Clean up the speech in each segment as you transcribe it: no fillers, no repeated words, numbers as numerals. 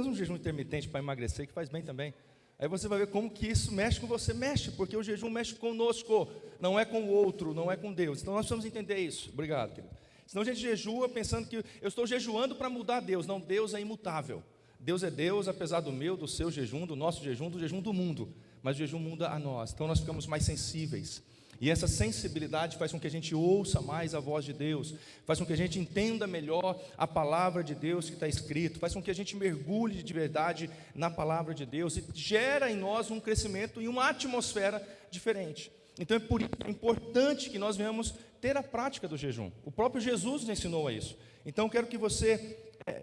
menos um jejum intermitente para emagrecer, que faz bem também. Aí você vai ver como que isso mexe com você, mexe, porque o jejum mexe conosco, não é com o outro, não é com Deus. Então nós precisamos entender isso. Obrigado, querido. Senão a gente jejua pensando que eu estou jejuando para mudar Deus. Não, Deus é imutável. Deus é Deus, apesar do meu, do seu jejum, do nosso jejum, do jejum do mundo. Mas o jejum muda a nós, então nós ficamos mais sensíveis. E essa sensibilidade faz com que a gente ouça mais a voz de Deus, faz com que a gente entenda melhor a palavra de Deus que está escrito, faz com que a gente mergulhe de verdade na palavra de Deus e gera em nós um crescimento e uma atmosfera diferente. Então é por isso que é importante que nós venhamos ter a prática do jejum. O próprio Jesus nos ensinou a isso. Então eu quero que você,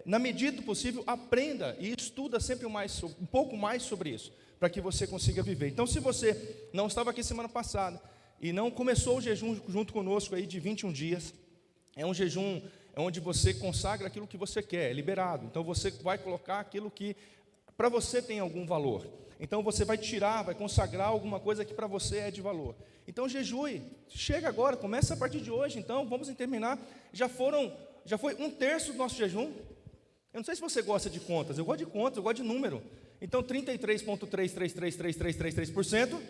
na medida do possível, aprenda e estuda sempre um pouco mais sobre isso, para que você consiga viver. Então, se você não estava aqui semana passada e não começou o jejum junto conosco aí de 21 dias, é um jejum onde você consagra aquilo que você quer, é liberado. Então você vai colocar aquilo que para você tem algum valor. Então você vai tirar, vai consagrar alguma coisa que para você é de valor. Então jejue, chega agora, começa a partir de hoje. Então vamos terminar. Já foi 1/3 do nosso jejum. Eu não sei se você gosta de contas, eu gosto de contas, eu gosto de número. Então 33,3333333%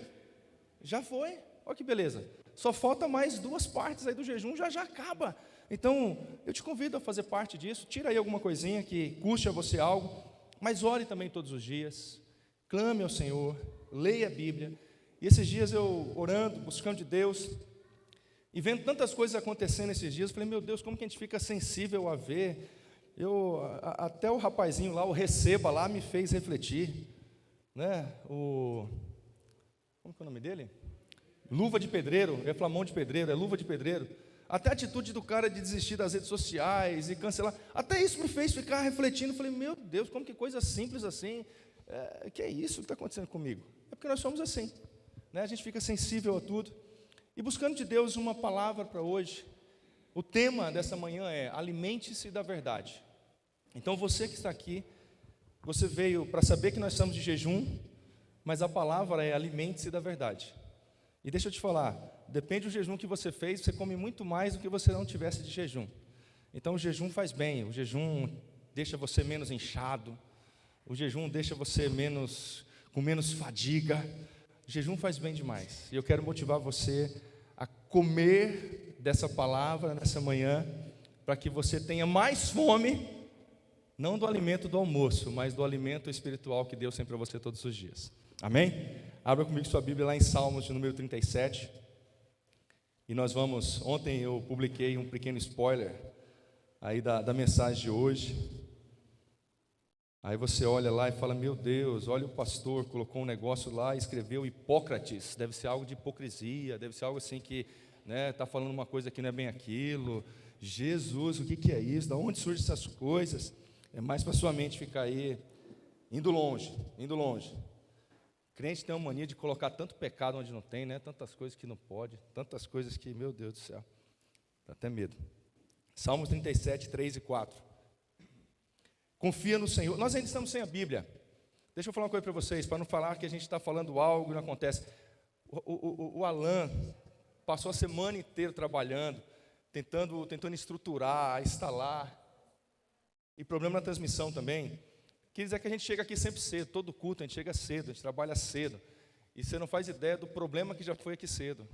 já foi. Olha que beleza. Só falta mais 2 partes aí do jejum, já acaba. Então eu te convido a fazer parte disso. Tira aí alguma coisinha que custe a você algo, mas ore também todos os dias. Clame ao Senhor, leia a Bíblia. E esses dias eu orando, buscando de Deus, e vendo tantas coisas acontecendo esses dias, eu falei, meu Deus, como que a gente fica sensível a ver? Até o rapazinho lá, o Receba lá, me fez refletir, né? Como que é o nome dele? Luva de pedreiro, é Flamão de pedreiro, é luva de pedreiro. Até a atitude do cara de desistir das redes sociais e cancelar, até isso me fez ficar refletindo. Falei, meu Deus, como que coisa simples assim, que é isso que está acontecendo comigo? É porque nós somos assim, né? A gente fica sensível a tudo. E buscando de Deus uma palavra para hoje, o tema dessa manhã é alimente-se da verdade. Então você que está aqui, você veio para saber que nós estamos de jejum, mas a palavra é alimente-se da verdade. E deixa eu te falar, depende do jejum que você fez, você come muito mais do que você não tivesse de jejum. Então o jejum faz bem, o jejum deixa você menos inchado, o jejum deixa você com menos fadiga, o jejum faz bem demais. E eu quero motivar você a comer dessa palavra nessa manhã, para que você tenha mais fome, não do alimento do almoço, mas do alimento espiritual que Deus tem para você todos os dias. Amém? Abra comigo sua Bíblia lá em Salmos de número 37. E nós vamos, ontem eu publiquei um pequeno spoiler aí da mensagem de hoje. Aí você olha lá e fala, meu Deus, olha o pastor, colocou um negócio lá e escreveu Hipócrates, deve ser algo de hipocrisia, deve ser algo assim que, né, está falando uma coisa que não é bem aquilo. Jesus, o que é isso? Da onde surgem essas coisas? É mais para sua mente ficar aí, indo longe. Crente tem uma mania de colocar tanto pecado onde não tem, né? Tantas coisas que não pode, tantas coisas que, meu Deus do céu, dá até medo. Salmos 37, 3 e 4. Confia no Senhor. Nós ainda estamos sem a Bíblia. Deixa eu falar uma coisa para vocês, para não falar que a gente está falando algo e não acontece. O Alan passou a semana inteira trabalhando, tentando estruturar, instalar. E problema na transmissão também. Quer dizer que a gente chega aqui sempre cedo, todo culto a gente chega cedo, a gente trabalha cedo. E você não faz ideia do problema que já foi aqui cedo.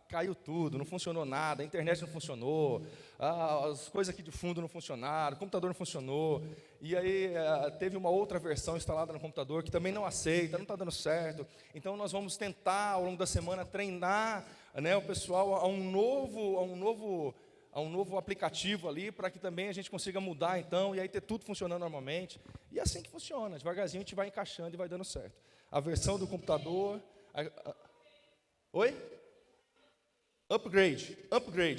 Caiu tudo, não funcionou nada, a internet não funcionou, as coisas aqui de fundo não funcionaram, o computador não funcionou. E aí teve uma outra versão instalada no computador que também não aceita, não está dando certo. Então nós vamos tentar ao longo da semana treinar, né, o pessoal a um novo aplicativo ali, para que também a gente consiga mudar então, e aí ter tudo funcionando normalmente. E é assim que funciona, devagarzinho a gente vai encaixando e vai dando certo. A versão do computador... Oi? Upgrade.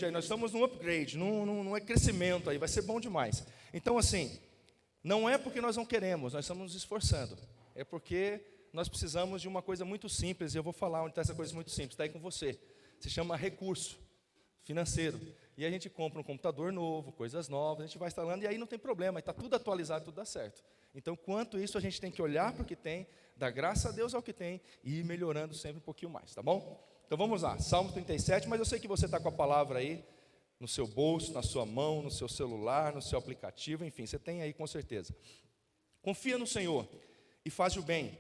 Aí nós estamos num upgrade, num crescimento aí, vai ser bom demais. Então assim, não é porque nós não queremos, nós estamos nos esforçando. É porque nós precisamos de uma coisa muito simples, e eu vou falar onde está essa coisa muito simples, está aí com você. Se chama recurso financeiro. E a gente compra um computador novo, coisas novas, a gente vai instalando, e aí não tem problema, está tudo atualizado, tudo dá certo. Então, quanto isso, a gente tem que olhar para o que tem, dar graça a Deus ao que tem, e ir melhorando sempre um pouquinho mais, tá bom? Então vamos lá, Salmo 37, mas eu sei que você está com a palavra aí, no seu bolso, na sua mão, no seu celular, no seu aplicativo, enfim, você tem aí com certeza. Confia no Senhor e faz o bem.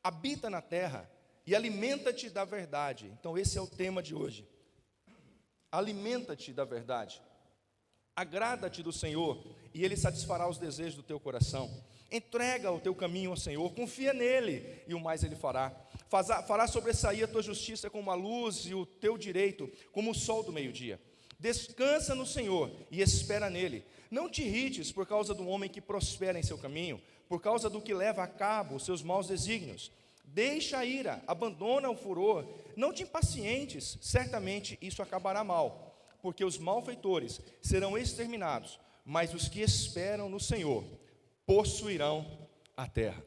Habita na terra e alimenta-te da verdade. Então esse é o tema de hoje. Alimenta-te da verdade. Agrada-te do Senhor e Ele satisfará os desejos do teu coração. Entrega o teu caminho ao Senhor, confia nele e o mais Ele fará. Fará sobressair a tua justiça como a luz e o teu direito como o sol do meio-dia. Descansa no Senhor e espera nele. Não te irrites por causa do homem que prospera em seu caminho, por causa do que leva a cabo os seus maus desígnios. Deixa a ira, abandona o furor, não te impacientes, certamente isso acabará mal, porque os malfeitores serão exterminados, mas os que esperam no Senhor possuirão a terra.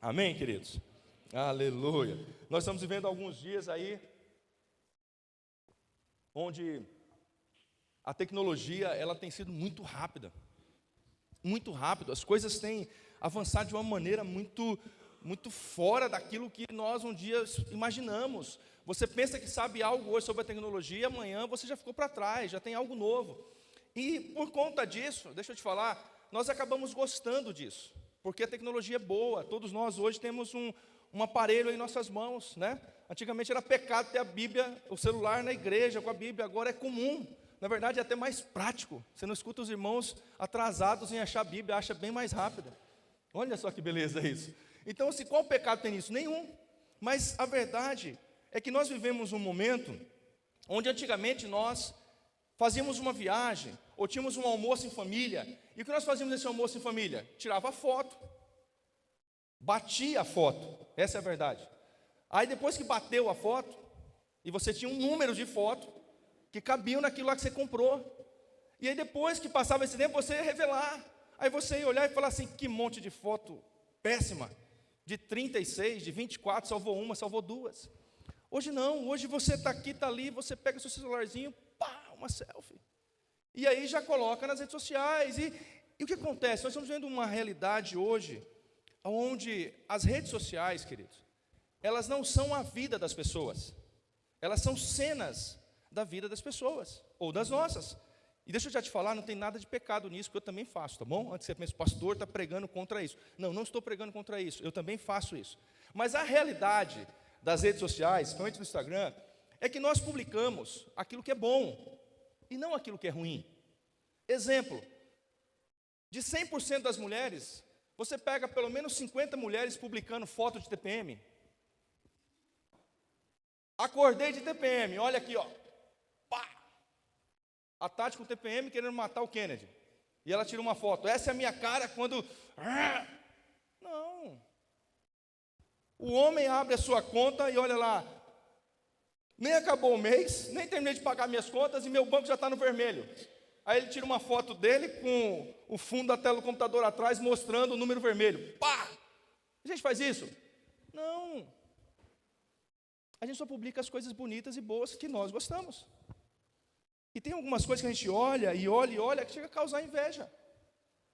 Amém, queridos? Aleluia. Nós estamos vivendo alguns dias aí, onde a tecnologia, ela tem sido muito rápida, as coisas têm avançado de uma maneira muito fora daquilo que nós um dia imaginamos. Você pensa que sabe algo hoje sobre a tecnologia, amanhã você já ficou para trás, já tem algo novo. E por conta disso, deixa eu te falar, nós acabamos gostando disso, porque a tecnologia é boa. Todos nós hoje temos um aparelho em nossas mãos, né? Antigamente era pecado ter a Bíblia, o celular na igreja com a Bíblia, agora é comum. Na verdade é até mais prático. Você não escuta os irmãos atrasados em achar a Bíblia, acha bem mais rápida. Olha só que beleza isso. Então, qual pecado tem nisso? Nenhum. Mas a verdade é que nós vivemos um momento onde antigamente nós fazíamos uma viagem, ou tínhamos um almoço em família, e o que nós fazíamos nesse almoço em família? Tirava foto, batia a foto, essa é a verdade. Aí depois que bateu a foto, e você tinha um número de foto, que cabiam naquilo lá que você comprou, e aí depois que passava esse tempo, você ia revelar, aí você ia olhar e falar assim, que monte de foto péssima, de 36, de 24, salvou uma, salvou duas. Hoje não, hoje você está aqui, está ali, você pega o seu celularzinho, pá, uma selfie. E aí já coloca nas redes sociais. E o que acontece? Nós estamos vendo uma realidade hoje, onde as redes sociais, queridos, elas não são a vida das pessoas. Elas são cenas da vida das pessoas, ou das nossas. E deixa eu já te falar, não tem nada de pecado nisso, que eu também faço, tá bom? Antes que você pense, o pastor está pregando contra isso. Não, não estou pregando contra isso, eu também faço isso. Mas a realidade das redes sociais, principalmente no Instagram, é que nós publicamos aquilo que é bom, e não aquilo que é ruim. Exemplo, de 100% das mulheres, você pega pelo menos 50 mulheres publicando foto de TPM. Acordei de TPM, olha aqui, ó. Pá! A Tati com TPM querendo matar o Kennedy. E ela tira uma foto. Essa é a minha cara quando... Não. O homem abre a sua conta e olha lá. Nem acabou o mês, nem terminei de pagar minhas contas e meu banco já está no vermelho. Aí ele tira uma foto dele com o fundo da tela do computador atrás mostrando o número vermelho. Pá! A gente faz isso? Não. A gente só publica as coisas bonitas e boas que nós gostamos. E tem algumas coisas que a gente olha, que chega a causar inveja.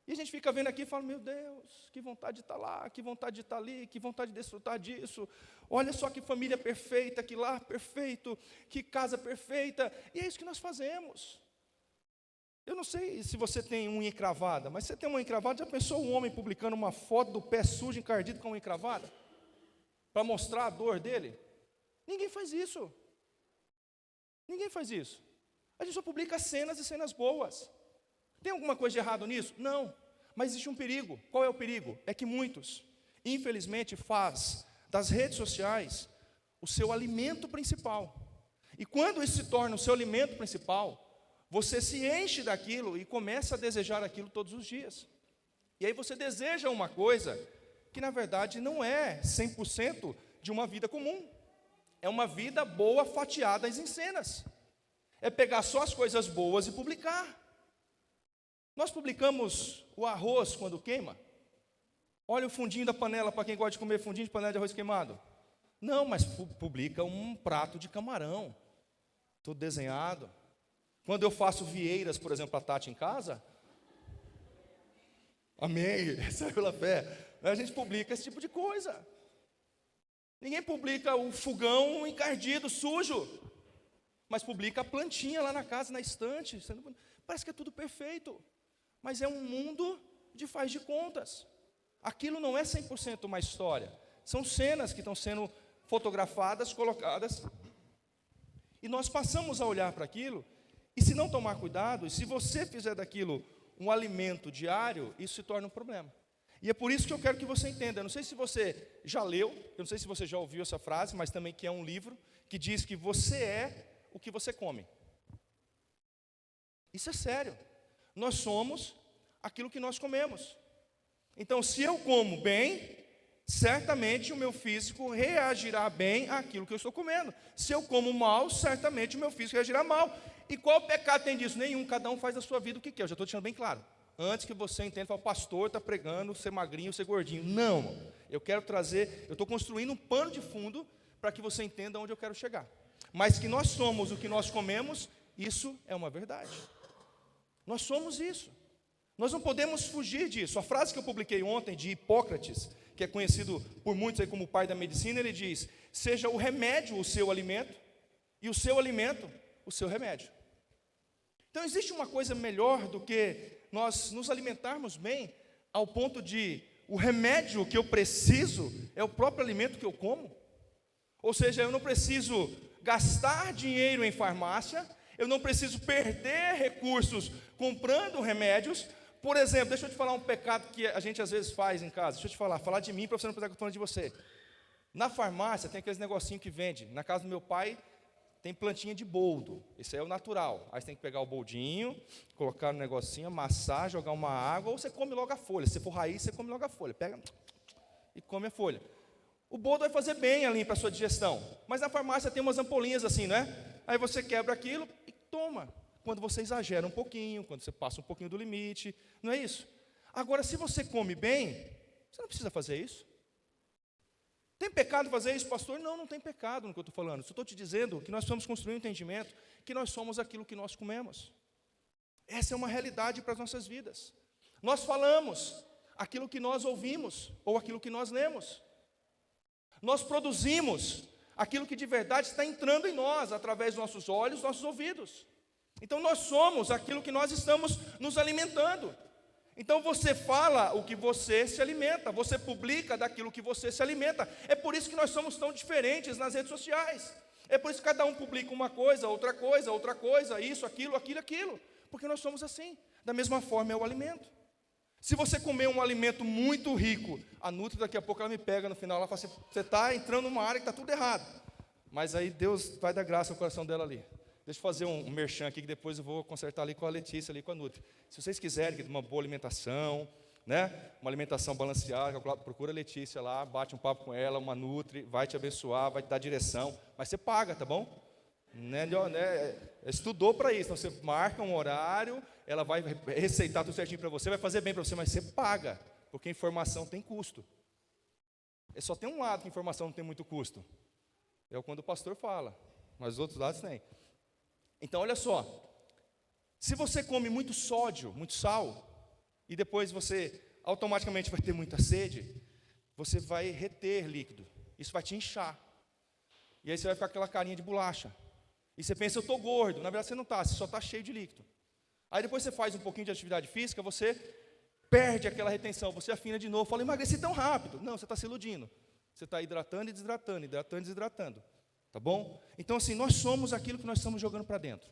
E a gente fica vendo aqui e fala, meu Deus, que vontade de estar lá, que vontade de estar ali, que vontade de desfrutar disso. Olha só que família perfeita, que lar perfeito, que casa perfeita. E é isso que nós fazemos. Eu não sei se você tem unha encravada, mas você tem uma encravada, já pensou um homem publicando uma foto do pé sujo, encardido com uma encravada? Para mostrar a dor dele? Ninguém faz isso. Ninguém faz isso. A gente só publica cenas e cenas boas. Tem alguma coisa de errado nisso? Não. Mas existe um perigo. Qual é o perigo? É que muitos, infelizmente, faz das redes sociais o seu alimento principal. E quando isso se torna o seu alimento principal, você se enche daquilo e começa a desejar aquilo todos os dias. E aí você deseja uma coisa que, na verdade, não é 100% de uma vida comum. É uma vida boa fatiada em cenas. É pegar só as coisas boas e publicar. Nós publicamos o arroz quando queima. Olha o fundinho da panela, para quem gosta de comer fundinho de panela de arroz queimado. Não, mas publica um prato de camarão, tudo desenhado. Quando eu faço vieiras, por exemplo, para a Tati em casa, amém, sai pela fé, a gente publica esse tipo de coisa. Ninguém publica o fogão encardido, sujo, mas publica a plantinha lá na casa, na estante. Parece que é tudo perfeito, mas é um mundo de faz de contas. Aquilo não é 100% uma história. São cenas que estão sendo fotografadas, colocadas, e nós passamos a olhar para aquilo, e se não tomar cuidado, e se você fizer daquilo um alimento diário, isso se torna um problema. E é por isso que eu quero que você entenda. Eu não sei se você já leu, eu não sei se você já ouviu essa frase, mas também que é um livro, que diz que você é o que você come. Isso é sério. Nós somos aquilo que nós comemos. Então, se eu como bem, certamente o meu físico reagirá bem àquilo que eu estou comendo. Se eu como mal, certamente o meu físico reagirá mal. E qual pecado tem disso? Nenhum, cada um faz da sua vida o que quer. Eu já estou deixando bem claro. Antes que você entenda, fala, o pastor está pregando ser magrinho, ser gordinho. Não, eu quero trazer, eu estou construindo um pano de fundo para que você entenda onde eu quero chegar. Mas que nós somos o que nós comemos, isso é uma verdade. Nós somos isso. Nós não podemos fugir disso. A frase que eu publiquei ontem de Hipócrates, que é conhecido por muitos aí como o pai da medicina, ele diz: seja o remédio o seu alimento e o seu alimento o seu remédio. Então existe uma coisa melhor do que nós nos alimentarmos bem ao ponto de o remédio que eu preciso é o próprio alimento que eu como. Ou seja, eu não preciso gastar dinheiro em farmácia, eu não preciso perder recursos comprando remédios. Por exemplo, deixa eu te falar um pecado que a gente às vezes faz em casa. Deixa eu te falar de mim para você não pensar que eu estou falando de você. Na farmácia tem aqueles negocinhos que vende. Na casa do meu pai tem plantinha de boldo. Esse aí é o natural. Aí você tem que pegar o boldinho, colocar no negocinho, amassar, jogar uma água, ou você come logo a folha. Se for raiz, você come logo a folha. Pega e come a folha. O boldo vai fazer bem ali para a sua digestão. Mas na farmácia tem umas ampolinhas assim, né? Aí você quebra aquilo e toma. Quando você exagera um pouquinho, quando você passa um pouquinho do limite, não é isso? Agora, se você come bem, você não precisa fazer isso. Tem pecado fazer isso, pastor? Não, não tem pecado no que eu estou falando. Só estou te dizendo que nós precisamos construir um entendimento que nós somos aquilo que nós comemos. Essa é uma realidade para as nossas vidas. Nós falamos aquilo que nós ouvimos ou aquilo que nós lemos. Nós produzimos aquilo que de verdade está entrando em nós, através dos nossos olhos, nossos ouvidos. Então nós somos aquilo que nós estamos nos alimentando. Então você fala o que você se alimenta, você publica daquilo que você se alimenta. É por isso que nós somos tão diferentes nas redes sociais. É por isso que cada um publica uma coisa, outra coisa, isso, aquilo. Porque nós somos assim. Da mesma forma é o alimento. Se você comer um alimento muito rico, a Nutri daqui a pouco ela me pega no final, ela fala assim, você está entrando numa área que está tudo errado. Mas aí Deus vai dar graça ao coração dela ali. Deixa eu fazer um merchan aqui, que depois eu vou consertar ali com a Letícia, ali com a Nutri. Se vocês quiserem uma boa alimentação, né, uma alimentação balanceada, procura a Letícia lá, bate um papo com ela, uma Nutri, vai te abençoar, vai te dar direção, mas você paga, tá bom? Né, estudou para isso, então você marca um horário, ela vai receitar tudo certinho para você, vai fazer bem para você, mas você paga, porque informação tem custo. Só tem um lado que informação não tem muito custo, é quando o pastor fala, mas os outros lados tem. Então, olha só, se você come muito sódio, muito sal, e depois você automaticamente vai ter muita sede, você vai reter líquido, isso vai te inchar, e aí você vai ficar com aquela carinha de bolacha, e você pensa, eu estou gordo, na verdade você não está, você só está cheio de líquido. Aí depois você faz um pouquinho de atividade física, você perde aquela retenção, você afina de novo, fala, emagreci tão rápido. Não, você está se iludindo, você está hidratando e desidratando. Tá bom? Então, assim, nós somos aquilo que nós estamos jogando para dentro.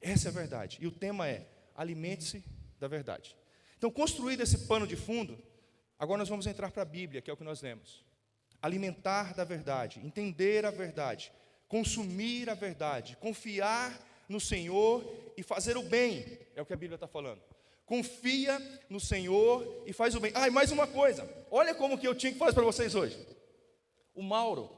Essa é a verdade. E o tema é, alimente-se da verdade. Então, construído esse pano de fundo, agora nós vamos entrar para a Bíblia, que é o que nós lemos. Alimentar da verdade, entender a verdade, consumir a verdade, confiar no Senhor e fazer o bem, é o que a Bíblia está falando. Confia no Senhor e faz o bem. Ah, e mais uma coisa, olha como que eu tinha que fazer para vocês hoje. O Mauro,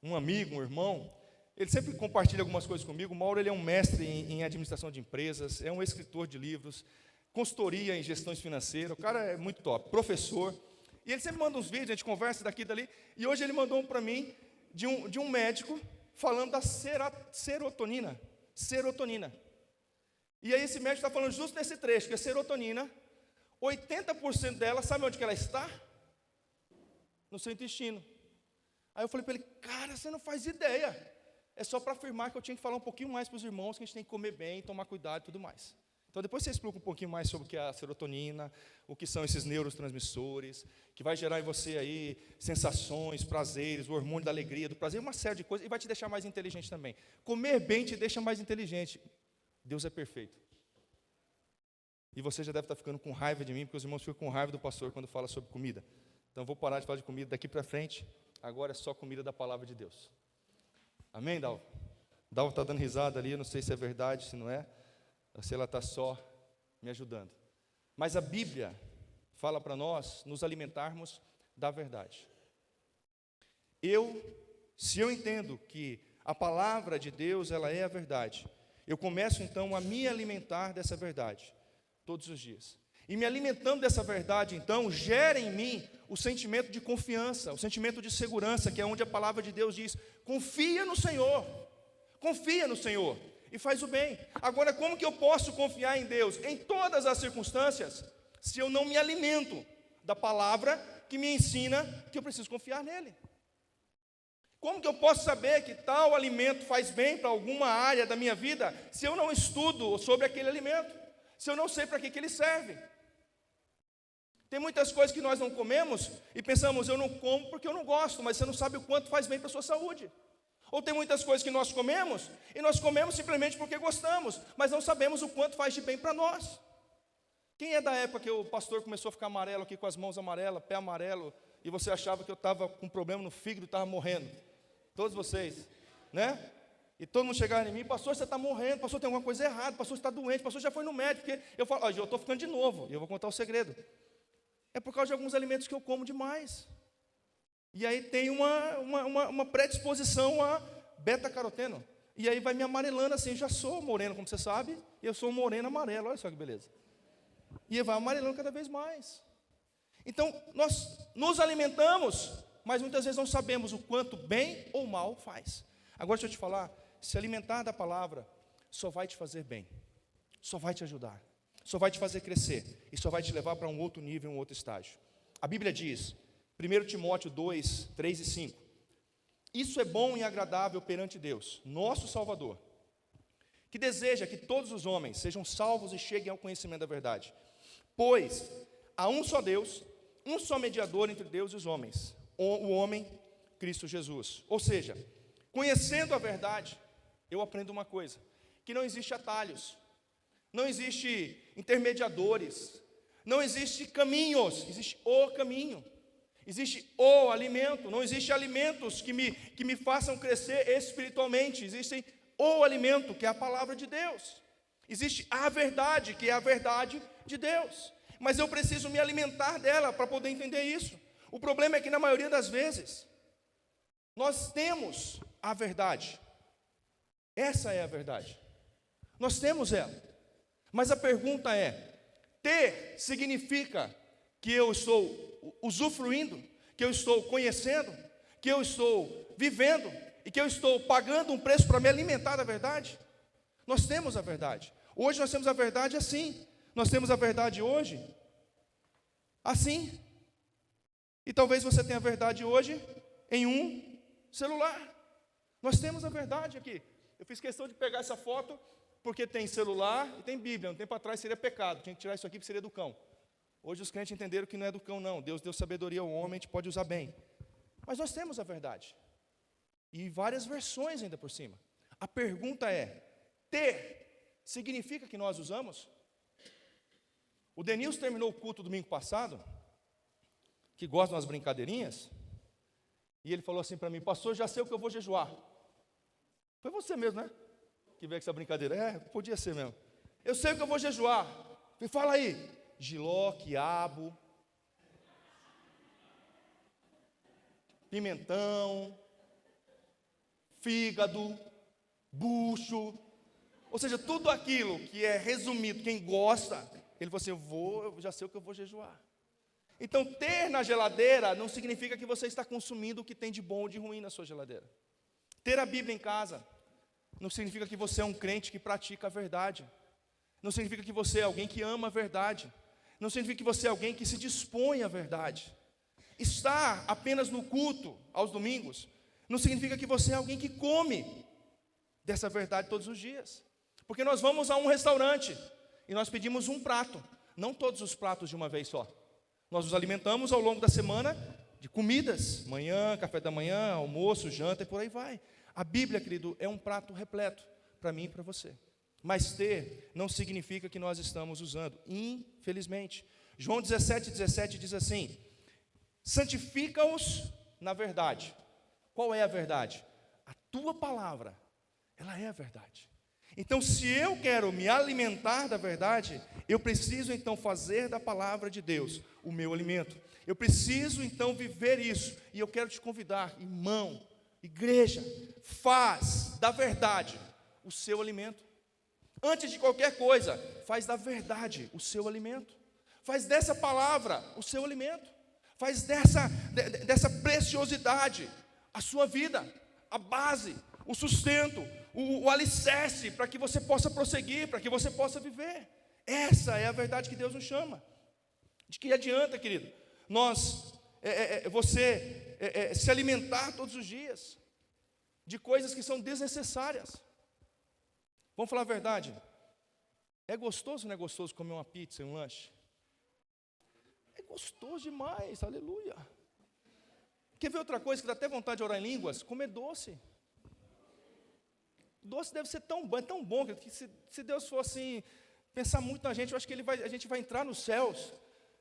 um amigo, um irmão, ele sempre compartilha algumas coisas comigo. O Mauro, ele é um mestre em administração de empresas, é um escritor de livros, consultoria em gestões financeiras, o cara é muito top, professor, e ele sempre manda uns vídeos, a gente conversa daqui e dali, e hoje ele mandou um para mim, de um médico, falando da serotonina, e aí esse médico está falando justo nesse trecho, que a serotonina, 80% dela, sabe onde que ela está? No seu intestino. Aí eu falei para ele, cara, você não faz ideia. É só para afirmar que eu tinha que falar um pouquinho mais para os irmãos, que a gente tem que comer bem, tomar cuidado e tudo mais. Então, depois você explica um pouquinho mais sobre o que é a serotonina, o que são esses neurotransmissores, que vai gerar em você aí sensações, prazeres, o hormônio da alegria, do prazer, uma série de coisas, e vai te deixar mais inteligente também. Comer bem te deixa mais inteligente. Deus é perfeito. E você já deve estar ficando com raiva de mim, porque os irmãos ficam com raiva do pastor quando fala sobre comida. Então, vou parar de falar de comida daqui para frente. Agora é só comida da palavra de Deus. Amém, Dalva? Dalva está dando risada ali, eu não sei se é verdade, se não é. Se ela está só me ajudando. Mas a Bíblia fala para nós nos alimentarmos da verdade. Se eu entendo que a palavra de Deus, ela é a verdade, eu começo então a me alimentar dessa verdade, todos os dias. E me alimentando dessa verdade, então, gera em mim o sentimento de confiança, o sentimento de segurança, que é onde a palavra de Deus diz, confia no Senhor, e faz o bem. Agora, como que eu posso confiar em Deus em todas as circunstâncias, se eu não me alimento da palavra que me ensina que eu preciso confiar nele? Como que eu posso saber que tal alimento faz bem para alguma área da minha vida, se eu não estudo sobre aquele alimento, se eu não sei para que ele serve? Tem muitas coisas que nós não comemos e pensamos, eu não como porque eu não gosto, mas você não sabe o quanto faz bem para a sua saúde. Ou tem muitas coisas que nós comemos, e nós comemos simplesmente porque gostamos, mas não sabemos o quanto faz de bem para nós. Quem é da época que o pastor começou a ficar amarelo aqui, com as mãos amarelas, pé amarelo, e você achava que eu estava com um problema no fígado e estava morrendo? Todos vocês, né? E todo mundo chegava em mim, pastor, você está morrendo, pastor, tem alguma coisa errada, pastor, você está doente, pastor, já foi no médico, porque eu falo, eu estou ficando de novo, e eu vou contar o segredo. É por causa de alguns alimentos que eu como demais. E aí tem uma predisposição a beta-caroteno. E aí vai me amarelando assim, já sou moreno, como você sabe, e eu sou um moreno amarelo, olha só que beleza. E vai amarelando cada vez mais. Então, nós nos alimentamos, mas muitas vezes não sabemos o quanto bem ou mal faz. Agora deixa eu te falar, se alimentar da palavra só vai te fazer bem, só vai te ajudar, só vai te fazer crescer, e só vai te levar para um outro nível, um outro estágio. A Bíblia diz, 1 Timóteo 2, 3 e 5, isso é bom e agradável perante Deus, nosso Salvador, que deseja que todos os homens sejam salvos e cheguem ao conhecimento da verdade. Pois há um só Deus, um só mediador entre Deus e os homens, o homem, Cristo Jesus. Ou seja, conhecendo a verdade, eu aprendo uma coisa, que não existe atalhos, não existe intermediadores, não existe caminhos, existe o caminho. Existe o alimento, não existe alimentos que me façam crescer espiritualmente, existem o alimento, que é a palavra de Deus. Existe a verdade, que é a verdade de Deus. Mas eu preciso me alimentar dela para poder entender isso. O problema é que na maioria das vezes, nós temos a verdade. Essa é a verdade. Nós temos ela. Mas a pergunta é, ter significa que eu estou usufruindo, que eu estou conhecendo, que eu estou vivendo e que eu estou pagando um preço para me alimentar da verdade? Nós temos a verdade. Hoje nós temos a verdade assim. Nós temos a verdade hoje assim. E talvez você tenha a verdade hoje em um celular. Nós temos a verdade aqui. Eu fiz questão de pegar essa foto porque tem celular e tem Bíblia. Um tempo atrás seria pecado, tinha que tirar isso aqui porque seria do cão. Hoje os crentes entenderam que não é do cão, não. Deus deu sabedoria ao homem, a gente pode usar bem. Mas nós temos a verdade. E várias versões ainda por cima. A pergunta é, ter significa que nós usamos? O Denilson terminou o culto domingo passado, que gosta de umas brincadeirinhas, e ele falou assim para mim, pastor, já sei o que eu vou jejuar. Foi você mesmo, né? Que veio com essa brincadeira. É, podia ser mesmo. Eu sei o que eu vou jejuar. Me fala aí. Jiló, quiabo, pimentão, fígado, bucho, ou seja, tudo aquilo que é resumido, quem gosta, ele falou assim, eu já sei o que eu vou jejuar. Então, ter na geladeira não significa que você está consumindo o que tem de bom ou de ruim na sua geladeira. Ter a Bíblia em casa não significa que você é um crente que pratica a verdade. Não significa que você é alguém que ama a verdade. Não significa que você é alguém que se dispõe à verdade. Estar apenas no culto aos domingos não significa que você é alguém que come dessa verdade todos os dias. Porque nós vamos a um restaurante e nós pedimos um prato, não todos os pratos de uma vez só. Nós nos alimentamos ao longo da semana de comidas, manhã, café da manhã, almoço, janta e por aí vai. A Bíblia, querido, é um prato repleto para mim e para você. Mas ter não significa que nós estamos usando, infelizmente. João 17:17 diz assim: santifica-os na verdade. Qual é a verdade? A tua palavra, ela é a verdade. Então, se eu quero me alimentar da verdade, eu preciso então fazer da palavra de Deus o meu alimento. Eu preciso então viver isso. E eu quero te convidar, irmão, igreja, faz da verdade o seu alimento. Antes de qualquer coisa, faz da verdade o seu alimento. Faz dessa palavra o seu alimento. Faz dessa preciosidade a sua vida, a base, o sustento, o alicerce para que você possa prosseguir, para que você possa viver. Essa é a verdade que Deus nos chama. De que adianta, querido, você se alimentar todos os dias de coisas que são desnecessárias? Vamos falar a verdade. É gostoso ou não é gostoso comer uma pizza e um lanche? É gostoso demais, aleluia. Quer ver outra coisa que dá até vontade de orar em línguas? Comer doce. Doce deve ser tão bom, é tão bom, que se Deus for assim, pensar muito na gente, eu acho que a gente vai entrar nos céus,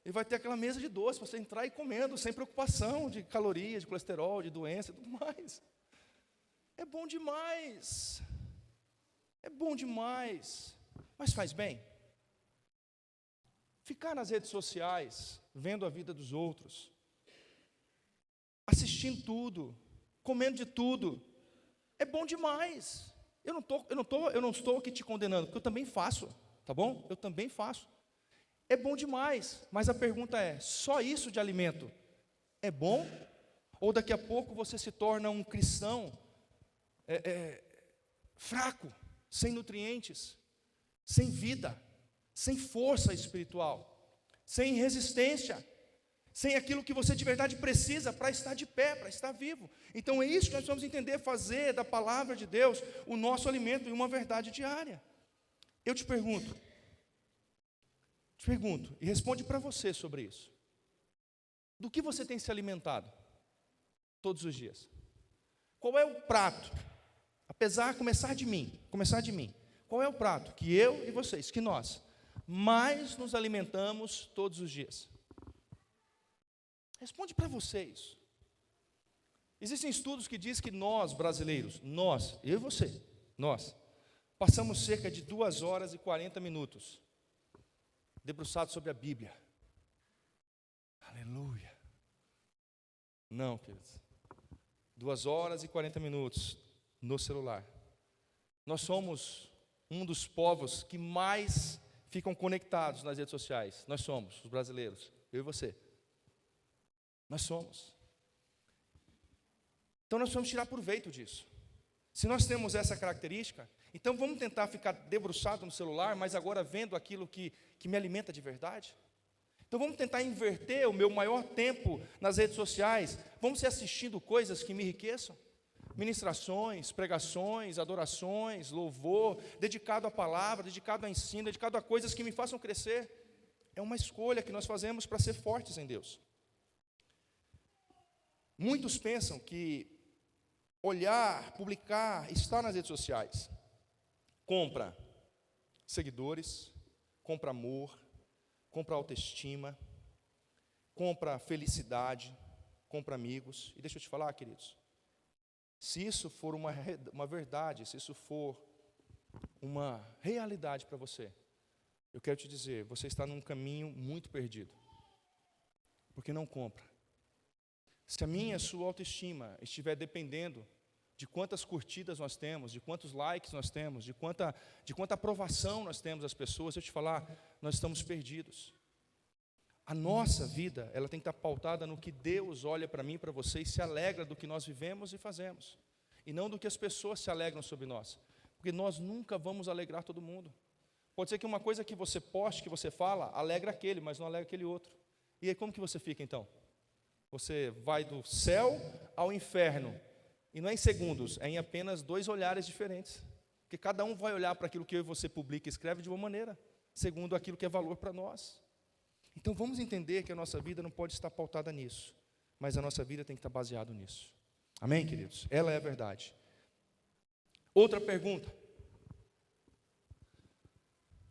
e vai ter aquela mesa de doce, para você entrar e comendo, sem preocupação de calorias, de colesterol, de doença e tudo mais. É bom demais. É bom demais. Mas faz bem. Ficar nas redes sociais, vendo a vida dos outros, assistindo tudo, comendo de tudo, é bom demais. Eu não estou aqui te condenando, porque eu também faço, tá bom? Eu também faço. É bom demais, mas a pergunta é, só isso de alimento é bom? Ou daqui a pouco você se torna um cristão fraco, sem nutrientes, sem vida, sem força espiritual, sem resistência, sem aquilo que você de verdade precisa para estar de pé, para estar vivo. Então é isso que nós vamos entender, fazer da palavra de Deus o nosso alimento e uma verdade diária. Eu te pergunto, e responde para você sobre isso. Do que você tem se alimentado todos os dias? Qual é o prato? Começar de mim, qual é o prato que eu e vocês, que nós, mais nos alimentamos todos os dias? Responde para vocês. Existem estudos que dizem que nós, brasileiros, eu e você, nós, passamos cerca de 2 horas e 40 minutos debruçados sobre a Bíblia. Aleluia. Não, queridos. 2 horas e 40 minutos no celular. Nós somos um dos povos que mais ficam conectados nas redes sociais. Nós somos, os brasileiros, eu e você. Nós somos. Então nós vamos tirar proveito disso. Se nós temos essa característica, então vamos tentar ficar debruçado no celular, mas agora vendo aquilo que me alimenta de verdade. Então vamos tentar inverter o meu maior tempo nas redes sociais. Vamos ser assistindo coisas que me enriqueçam. Ministrações, pregações, adorações, louvor, dedicado à palavra, dedicado ao ensino, dedicado a coisas que me façam crescer. É uma escolha que nós fazemos para ser fortes em Deus. Muitos pensam que olhar, publicar, estar nas redes sociais, compra seguidores, compra amor, compra autoestima, compra felicidade, compra amigos. E deixa eu te falar, queridos, se isso for uma verdade, se isso for uma realidade para você, eu quero te dizer, você está num caminho muito perdido, porque não compra. Se a minha e a sua autoestima estiver dependendo de quantas curtidas nós temos, de quantos likes nós temos, de quanta aprovação nós temos das pessoas, eu te falar, nós estamos perdidos. A nossa vida, ela tem que estar pautada no que Deus olha para mim e para você e se alegra do que nós vivemos e fazemos, e não do que as pessoas se alegram sobre nós, porque nós nunca vamos alegrar todo mundo. Pode ser que uma coisa que você poste, que você fala, alegra aquele, mas não alegra aquele outro. E aí como que você fica então? Você vai do céu ao inferno, e não é em segundos, é em apenas 2 olhares diferentes, porque cada um vai olhar para aquilo que eu e você publica e escreve de uma maneira. segundo aquilo que é valor para nós. Então vamos entender que a nossa vida não pode estar pautada nisso, mas a nossa vida tem que estar baseada nisso. Amém, queridos? Ela é a verdade. Outra pergunta.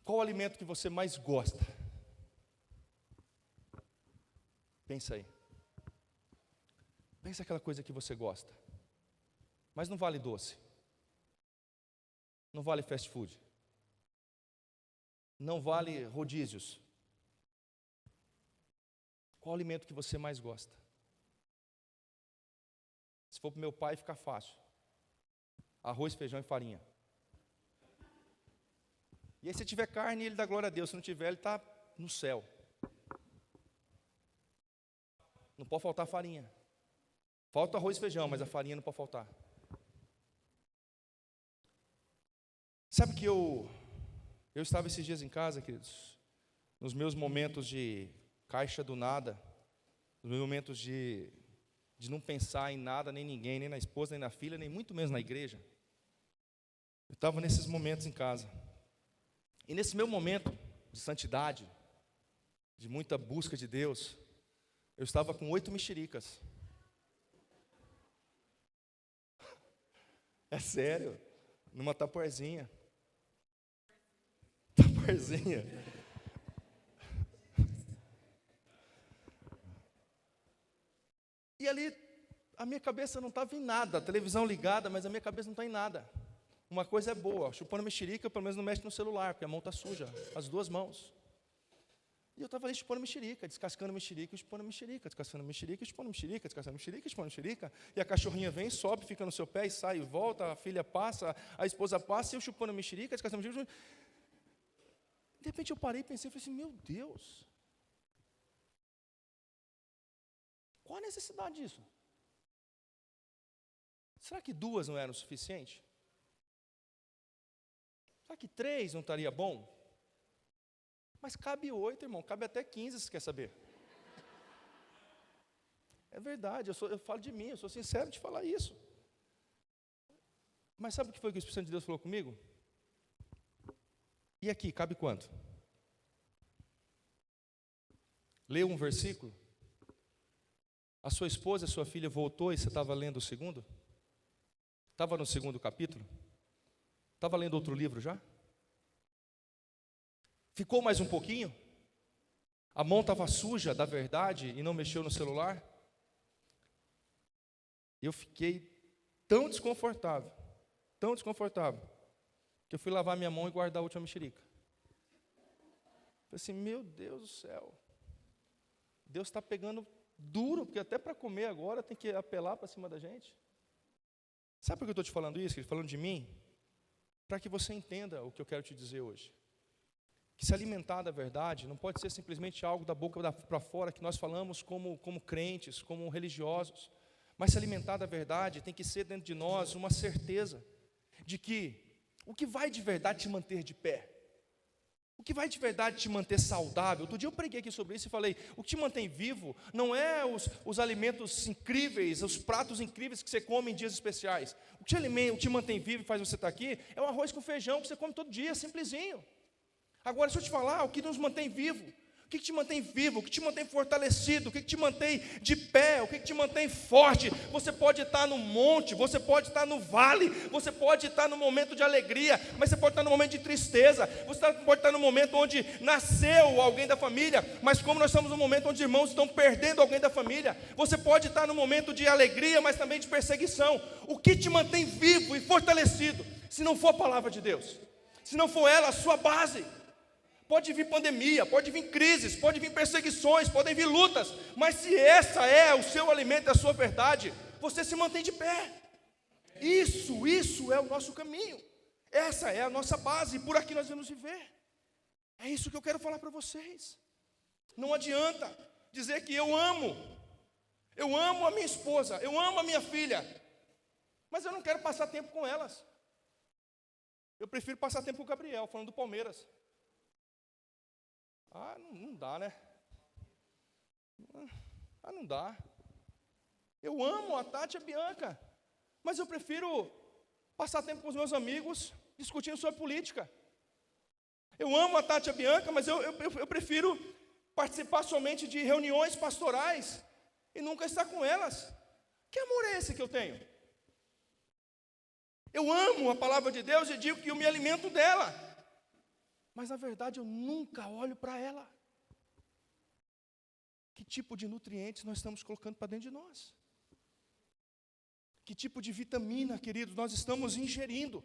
Qual o alimento que você mais gosta? Pensa aí. Pensa aquela coisa que você gosta. Mas não vale doce. Não vale fast food. Não vale rodízios. Qual o alimento que você mais gosta? Se for para o meu pai, fica fácil. Arroz, feijão e farinha. E aí se tiver carne, ele dá glória a Deus. Se não tiver, ele está no céu. Não pode faltar farinha. Falta arroz e feijão, mas a farinha não pode faltar. Sabe que eu estava esses dias em casa, queridos, nos meus momentos de caixa do nada, nos meus momentos de não pensar em nada, nem ninguém, nem na esposa, nem na filha, nem muito menos na igreja. Eu estava nesses momentos em casa. E nesse meu momento de santidade, de muita busca de Deus, eu estava com 8 mexericas. É sério, numa tapuerzinha. Tapuerzinha. E ali, a minha cabeça não estava em nada, a televisão ligada, mas a minha cabeça não está em nada. Uma coisa é boa, chupando mexerica, pelo menos não mexe no celular, porque a mão está suja, as duas mãos. E eu estava ali chupando mexerica, descascando mexerica, chupando mexerica, descascando mexerica, chupando mexerica, descascando mexerica, chupando mexerica. E a cachorrinha vem, sobe, fica no seu pé e sai e volta, a filha passa, a esposa passa, e eu chupando mexerica, descascando mexerica. De repente eu parei e pensei, falei assim, meu Deus, qual a necessidade disso? Será que 2 não eram o suficiente? Será que 3 não estaria bom? Mas cabe 8, irmão, cabe até 15, se quer saber. É verdade, eu falo de mim, eu sou sincero de falar isso. Mas sabe o que foi que o Espírito Santo de Deus falou comigo? E aqui, cabe quanto? Leu um versículo? A sua esposa, a sua filha voltou e você estava lendo o segundo? Estava no 2º capítulo? Estava lendo outro livro já? Ficou mais um pouquinho? A mão estava suja da verdade e não mexeu no celular? Eu fiquei tão desconfortável, que eu fui lavar minha mão e guardar a última mexerica. Falei assim, meu Deus do céu, Deus está pegando duro, porque até para comer agora tem que apelar para cima da gente. Sabe por que eu estou te falando isso? Falando de mim? Para que você entenda o que eu quero te dizer hoje. Que se alimentar da verdade não pode ser simplesmente algo da boca para fora, que nós falamos como crentes, como religiosos. Mas se alimentar da verdade tem que ser dentro de nós uma certeza de que o que vai de verdade te manter de pé, o que vai de verdade te manter saudável. Outro dia eu preguei aqui sobre isso e falei, o que te mantém vivo não é os alimentos incríveis, os pratos incríveis que você come em dias especiais. O que te mantém vivo e faz você estar aqui é o arroz com feijão que você come todo dia, simplesinho. Agora, deixa eu te falar, o que nos mantém vivo, o que te mantém vivo, o que te mantém fortalecido, o que te mantém de pé, o que te mantém forte. Você pode estar no monte, você pode estar no vale, você pode estar no momento de alegria, mas você pode estar no momento de tristeza, você pode estar no momento onde nasceu alguém da família, mas como nós estamos no momento onde irmãos estão perdendo alguém da família, você pode estar no momento de alegria, mas também de perseguição. O que te mantém vivo e fortalecido, se não for a palavra de Deus, se não for ela a sua base? Pode vir pandemia, pode vir crises, pode vir perseguições, podem vir lutas, mas se essa é o seu alimento, a sua verdade, você se mantém de pé. Isso é o nosso caminho, essa é a nossa base, e por aqui nós vamos viver. É isso que eu quero falar para vocês. Não adianta dizer que eu amo a minha esposa, eu amo a minha filha, mas eu não quero passar tempo com elas. Eu prefiro passar tempo com o Gabriel, falando do Palmeiras. Não dá, né? Não dá. Eu amo a Tati e a Bianca, mas eu prefiro passar tempo com os meus amigos discutindo sobre política. Eu amo a Tati e a Bianca, mas eu prefiro participar somente de reuniões pastorais e nunca estar com elas. Que amor é esse que eu tenho? Eu amo a palavra de Deus e digo que eu me alimento dela, mas na verdade eu nunca olho para ela. Que tipo de nutrientes nós estamos colocando para dentro de nós? Que tipo de vitamina, queridos, nós estamos ingerindo?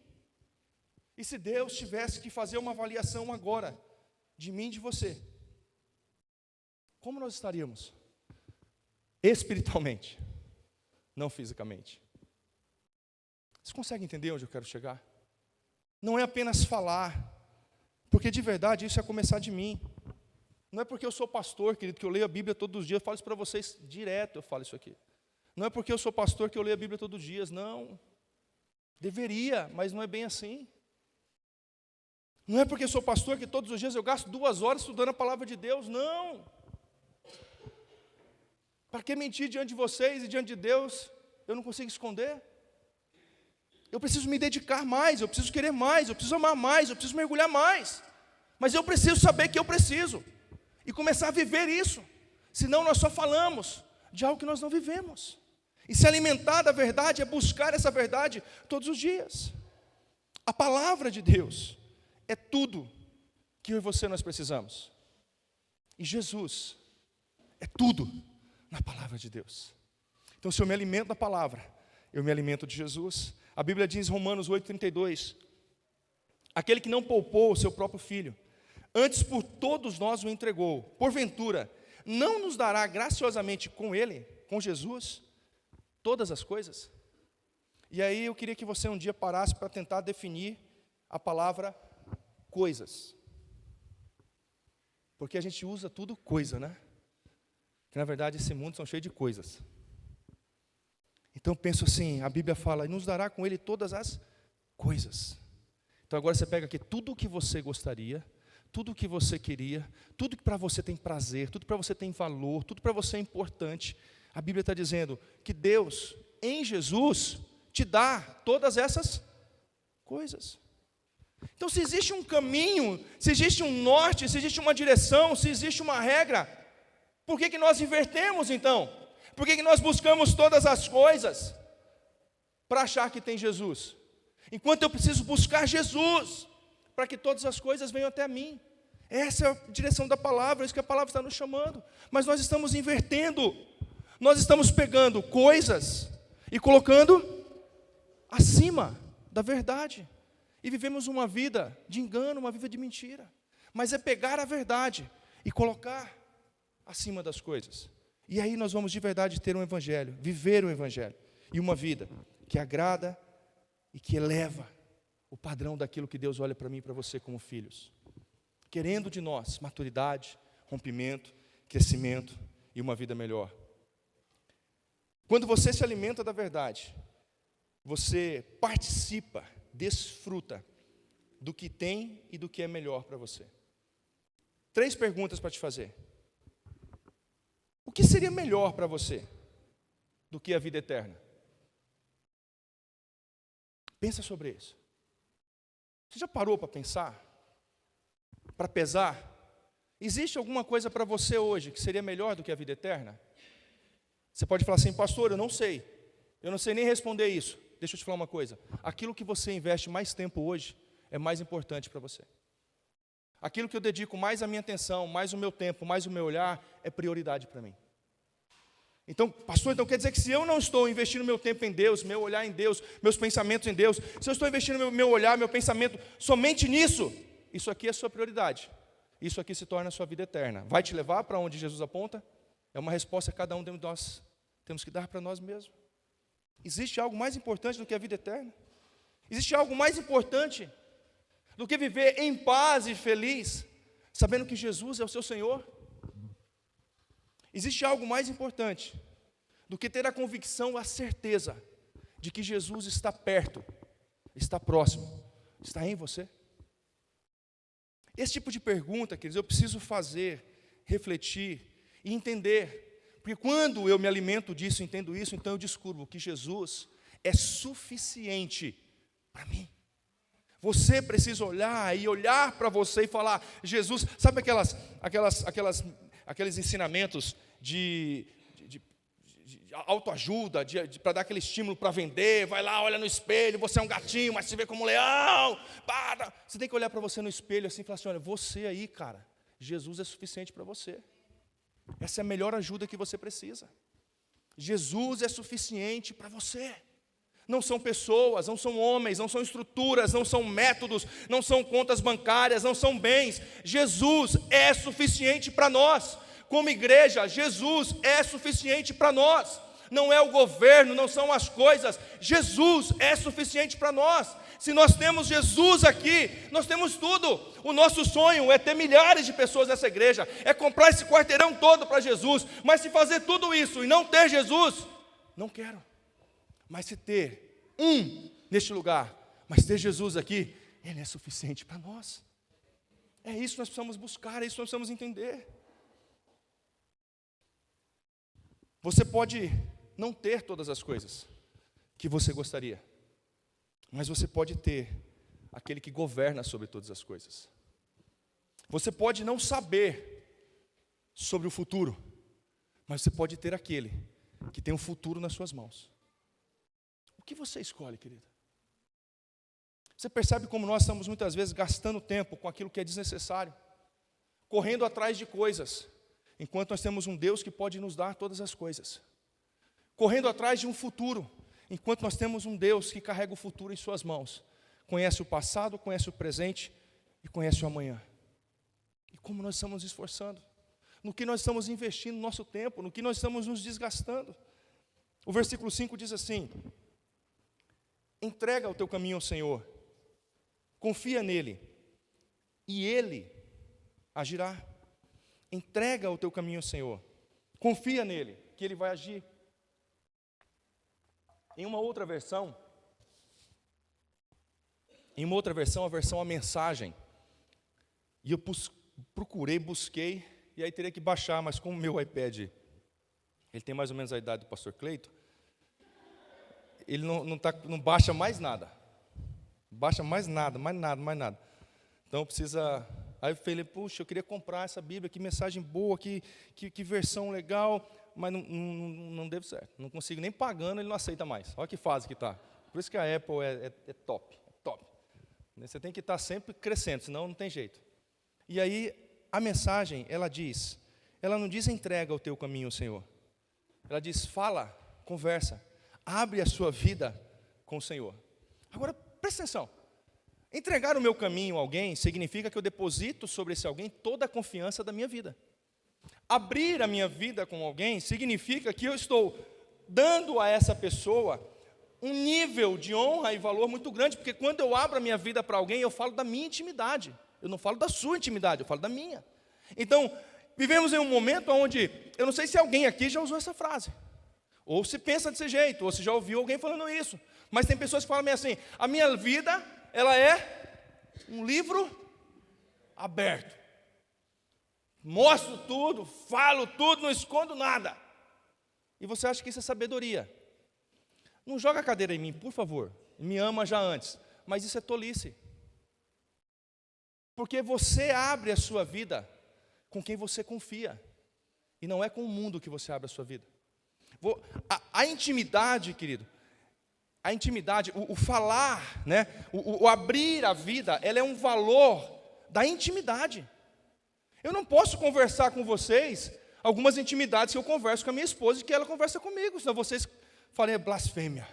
E se Deus tivesse que fazer uma avaliação agora, de mim e de você, como nós estaríamos? Espiritualmente, não fisicamente. Vocês conseguem entender onde eu quero chegar? Não é apenas falar, porque de verdade isso é começar de mim. Não é porque eu sou pastor, querido, que eu leio a Bíblia todos os dias, eu falo isso para vocês direto, eu falo isso aqui. Não é porque eu sou pastor que eu leio a Bíblia todos os dias, não. Deveria, mas não é bem assim. Não é porque eu sou pastor que todos os dias eu gasto 2 horas estudando a palavra de Deus, não. Para que mentir diante de vocês e diante de Deus? Eu não consigo esconder. Eu preciso me dedicar mais, eu preciso querer mais, eu preciso amar mais, eu preciso mergulhar mais. Mas eu preciso saber que eu preciso. E começar a viver isso. Senão nós só falamos de algo que nós não vivemos. E se alimentar da verdade é buscar essa verdade todos os dias. A palavra de Deus é tudo que eu e você nós precisamos. E Jesus é tudo na palavra de Deus. Então, se eu me alimento da palavra, eu me alimento de Jesus. A Bíblia diz em Romanos 8,32, aquele que não poupou o seu próprio filho, antes por todos nós o entregou, porventura, não nos dará graciosamente com ele, com Jesus, todas as coisas? E aí eu queria que você um dia parasse para tentar definir a palavra coisas. Porque a gente usa tudo coisa, né? Que na verdade esse mundo são cheio de coisas. Então eu penso assim, a Bíblia fala, e nos dará com ele todas as coisas. Então agora você pega aqui tudo o que você gostaria, tudo o que você queria, tudo que para você tem prazer, tudo para você tem valor, tudo para você é importante. A Bíblia está dizendo que Deus, em Jesus, te dá todas essas coisas. Então, se existe um caminho, se existe um norte, se existe uma direção, se existe uma regra, por que nós invertemos então? Por que nós buscamos todas as coisas para achar que tem Jesus? Enquanto eu preciso buscar Jesus, para que todas as coisas venham até mim. Essa é a direção da palavra, é isso que a palavra está nos chamando. Mas nós estamos invertendo, nós estamos pegando coisas e colocando acima da verdade. E vivemos uma vida de engano, uma vida de mentira. Mas é pegar a verdade e colocar acima das coisas. E aí nós vamos de verdade ter um evangelho, viver um evangelho. E uma vida que agrada e que eleva o padrão daquilo que Deus olha para mim e para você como filhos. Querendo de nós maturidade, rompimento, crescimento e uma vida melhor. Quando você se alimenta da verdade, você participa, desfruta do que tem e do que é melhor para você. 3 perguntas para te fazer. O que seria melhor para você do que a vida eterna? Pensa sobre isso. Você já parou para pensar? Para pesar? Existe alguma coisa para você hoje que seria melhor do que a vida eterna? Você pode falar assim, pastor, eu não sei nem responder isso. Deixa eu te falar uma coisa, aquilo que você investe mais tempo hoje, é mais importante para você. Aquilo que eu dedico mais a minha atenção, mais o meu tempo, mais o meu olhar, é prioridade para mim. Então, pastor, então quer dizer que se eu não estou investindo meu tempo em Deus, meu olhar em Deus, meus pensamentos em Deus, se eu estou investindo meu olhar, meu pensamento somente nisso, isso aqui é a sua prioridade. Isso aqui se torna a sua vida eterna. Vai te levar para onde Jesus aponta? É uma resposta que cada um de nós temos que dar para nós mesmos. Existe algo mais importante do que a vida eterna? Existe algo mais importante do que viver em paz e feliz, sabendo que Jesus é o seu Senhor? Existe algo mais importante do que ter a convicção, a certeza de que Jesus está perto, está próximo, está em você? Esse tipo de pergunta, queridos, eu preciso fazer, refletir e entender. Porque quando eu me alimento disso, entendo isso, então eu descubro que Jesus é suficiente para mim. Você precisa olhar para você e falar, Jesus, sabe aqueles ensinamentos de autoajuda, para dar aquele estímulo para vender, vai lá, olha no espelho, você é um gatinho, mas se vê como um leão, para. Você tem que olhar para você no espelho assim e falar assim, olha, você aí, cara, Jesus é suficiente para você. Essa é a melhor ajuda que você precisa. Jesus é suficiente para você. Não são pessoas, não são homens, não são estruturas, não são métodos, não são contas bancárias, não são bens. Jesus é suficiente para nós. Como igreja, Jesus é suficiente para nós. Não é o governo, não são as coisas. Jesus é suficiente para nós. Se nós temos Jesus aqui, nós temos tudo. O nosso sonho é ter milhares de pessoas nessa igreja, é comprar esse quarteirão todo para Jesus. Mas se fazer tudo isso e não ter Jesus, não quero. Mas se ter neste lugar, mas ter Jesus aqui, Ele é suficiente para nós. É isso que nós precisamos buscar, é isso que nós precisamos entender. Você pode não ter todas as coisas que você gostaria, mas você pode ter aquele que governa sobre todas as coisas. Você pode não saber sobre o futuro, mas você pode ter aquele que tem o futuro nas suas mãos. O que você escolhe, querido? Você percebe como nós estamos muitas vezes gastando tempo com aquilo que é desnecessário, correndo atrás de coisas, enquanto nós temos um Deus que pode nos dar todas as coisas. Correndo atrás de um futuro, enquanto nós temos um Deus que carrega o futuro em suas mãos. Conhece o passado, conhece o presente e conhece o amanhã. E como nós estamos nos esforçando, no que nós estamos investindo nosso tempo, no que nós estamos nos desgastando. O versículo 5 diz assim: entrega o teu caminho ao Senhor, confia nele, e Ele agirá. Entrega o teu caminho ao Senhor, confia nele, que Ele vai agir. Em uma outra versão, a versão A Mensagem, e eu busquei, e aí teria que baixar, mas como o meu iPad, ele tem mais ou menos a idade do pastor Cleito, ele não baixa mais nada. Baixa mais nada. Então precisa. Aí eu falei, puxa, eu queria comprar essa Bíblia, que mensagem boa, que versão legal, mas não deu certo. Não consigo nem pagando, ele não aceita mais. Olha que fase que está. Por isso que a Apple é top. Você tem que estar sempre crescendo, senão não tem jeito. E aí, a mensagem, ela não diz entrega o teu caminho ao Senhor. Ela diz, fala, conversa, abre a sua vida com o Senhor. Agora, presta atenção. Entregar o meu caminho a alguém significa que eu deposito sobre esse alguém toda a confiança da minha vida. Abrir a minha vida com alguém significa que eu estou dando a essa pessoa um nível de honra e valor muito grande, porque quando eu abro a minha vida para alguém, eu falo da minha intimidade. Eu não falo da sua intimidade, eu falo da minha. Então, vivemos em um momento onde, eu não sei se alguém aqui já usou essa frase, ou se pensa desse jeito, ou se já ouviu alguém falando isso, mas tem pessoas que falam assim, a minha vida, ela é um livro aberto. Mostro tudo, falo tudo, não escondo nada. E você acha que isso é sabedoria? Não joga a cadeira em mim, por favor. Me ama já antes. Mas isso é tolice. Porque você abre a sua vida com quem você confia. E não é com o mundo que você abre a sua vida. A intimidade, querido, a intimidade, o falar, né, o abrir a vida, ela é um valor da intimidade. Eu não posso conversar com vocês algumas intimidades que eu converso com a minha esposa e que ela conversa comigo, senão vocês falam, é blasfêmia,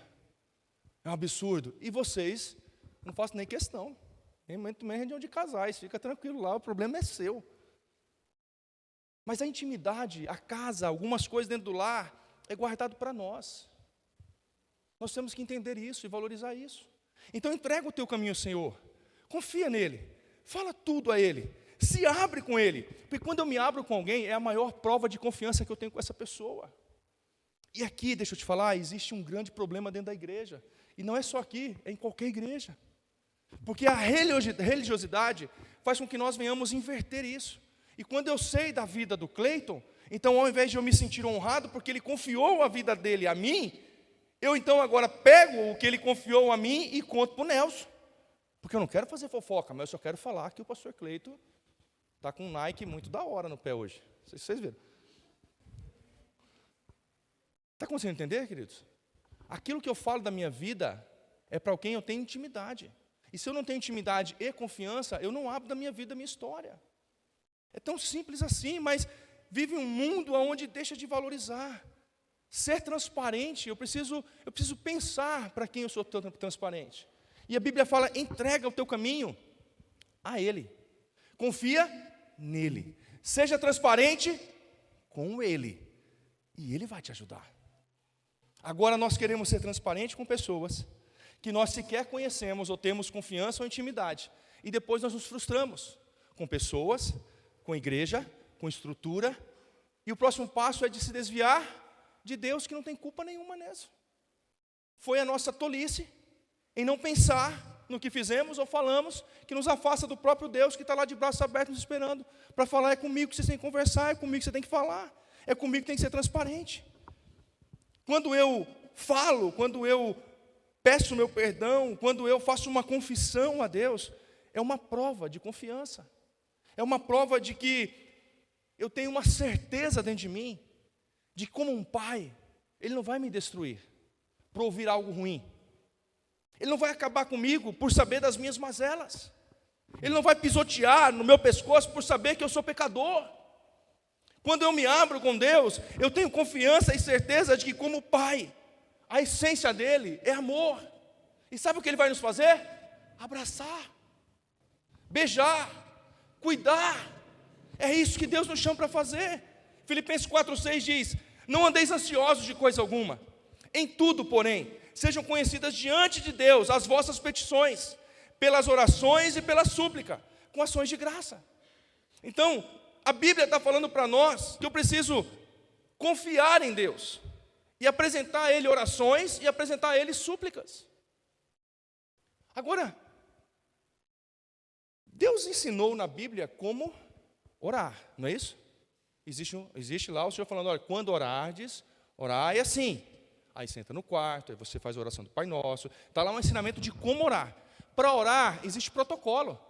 é um absurdo. E vocês, não faço nem questão, nem muito menos reunião de casais, fica tranquilo lá, o problema é seu. Mas a intimidade, a casa, algumas coisas dentro do lar, é guardado para nós. Nós temos que entender isso e valorizar isso. Então entrega o teu caminho ao Senhor, confia nele, fala tudo a Ele, se abre com Ele, porque quando eu me abro com alguém, é a maior prova de confiança que eu tenho com essa pessoa. E aqui, deixa eu te falar, existe um grande problema dentro da igreja, e não é só aqui, é em qualquer igreja, porque a religiosidade faz com que nós venhamos inverter isso. E quando eu sei da vida do Cleiton, então ao invés de eu me sentir honrado, porque ele confiou a vida dele a mim, eu então agora pego o que ele confiou a mim e conto para o Nelson, porque Porque eu não quero fazer fofoca, mas eu só quero falar que o pastor Cleito está com um Nike muito da hora no pé hoje. Não sei se vocês viram. Está conseguindo entender, queridos? Aquilo que eu falo da minha vida é para quem eu tenho intimidade. E se eu não tenho intimidade e confiança, eu não abro da minha vida a minha história. É tão simples assim, mas vive um mundo onde deixa de valorizar. Ser transparente, eu preciso pensar para quem eu sou tão transparente. E a Bíblia fala, entrega o teu caminho a Ele. Confia nele. Seja transparente com Ele. E Ele vai te ajudar. Agora nós queremos ser transparentes com pessoas que nós sequer conhecemos ou temos confiança ou intimidade. E depois nós nos frustramos com pessoas, com igreja, com estrutura. E o próximo passo é de se desviar de Deus, que não tem culpa nenhuma nisso. Foi a nossa tolice em não pensar no que fizemos ou falamos, que nos afasta do próprio Deus, que está lá de braços abertos nos esperando, para falar, é comigo que você tem que conversar, é comigo que você tem que falar, é comigo que tem que ser transparente. Quando eu falo, quando eu peço meu perdão, quando eu faço uma confissão a Deus, é uma prova de confiança. É uma prova de que eu tenho uma certeza dentro de mim, de que como um pai, Ele não vai me destruir por ouvir algo ruim. Ele não vai acabar comigo por saber das minhas mazelas. Ele não vai pisotear no meu pescoço por saber que eu sou pecador. Quando eu me abro com Deus, eu tenho confiança e certeza de que como pai, a essência dele é amor. E sabe o que Ele vai nos fazer? Abraçar, beijar, cuidar. É isso que Deus nos chama para fazer. Filipenses 4,6 diz, não andeis ansiosos de coisa alguma. Em tudo, porém, sejam conhecidas diante de Deus as vossas petições, pelas orações e pela súplica, com ações de graça. Então, a Bíblia está falando para nós que eu preciso confiar em Deus e apresentar a Ele orações e apresentar a Ele súplicas. Agora, Deus ensinou na Bíblia como orar, não é isso? Existe lá o Senhor falando, olha, quando orardes, orai assim. Aí senta no quarto, aí você faz a oração do Pai Nosso. Está lá um ensinamento de como orar. Para orar, existe protocolo.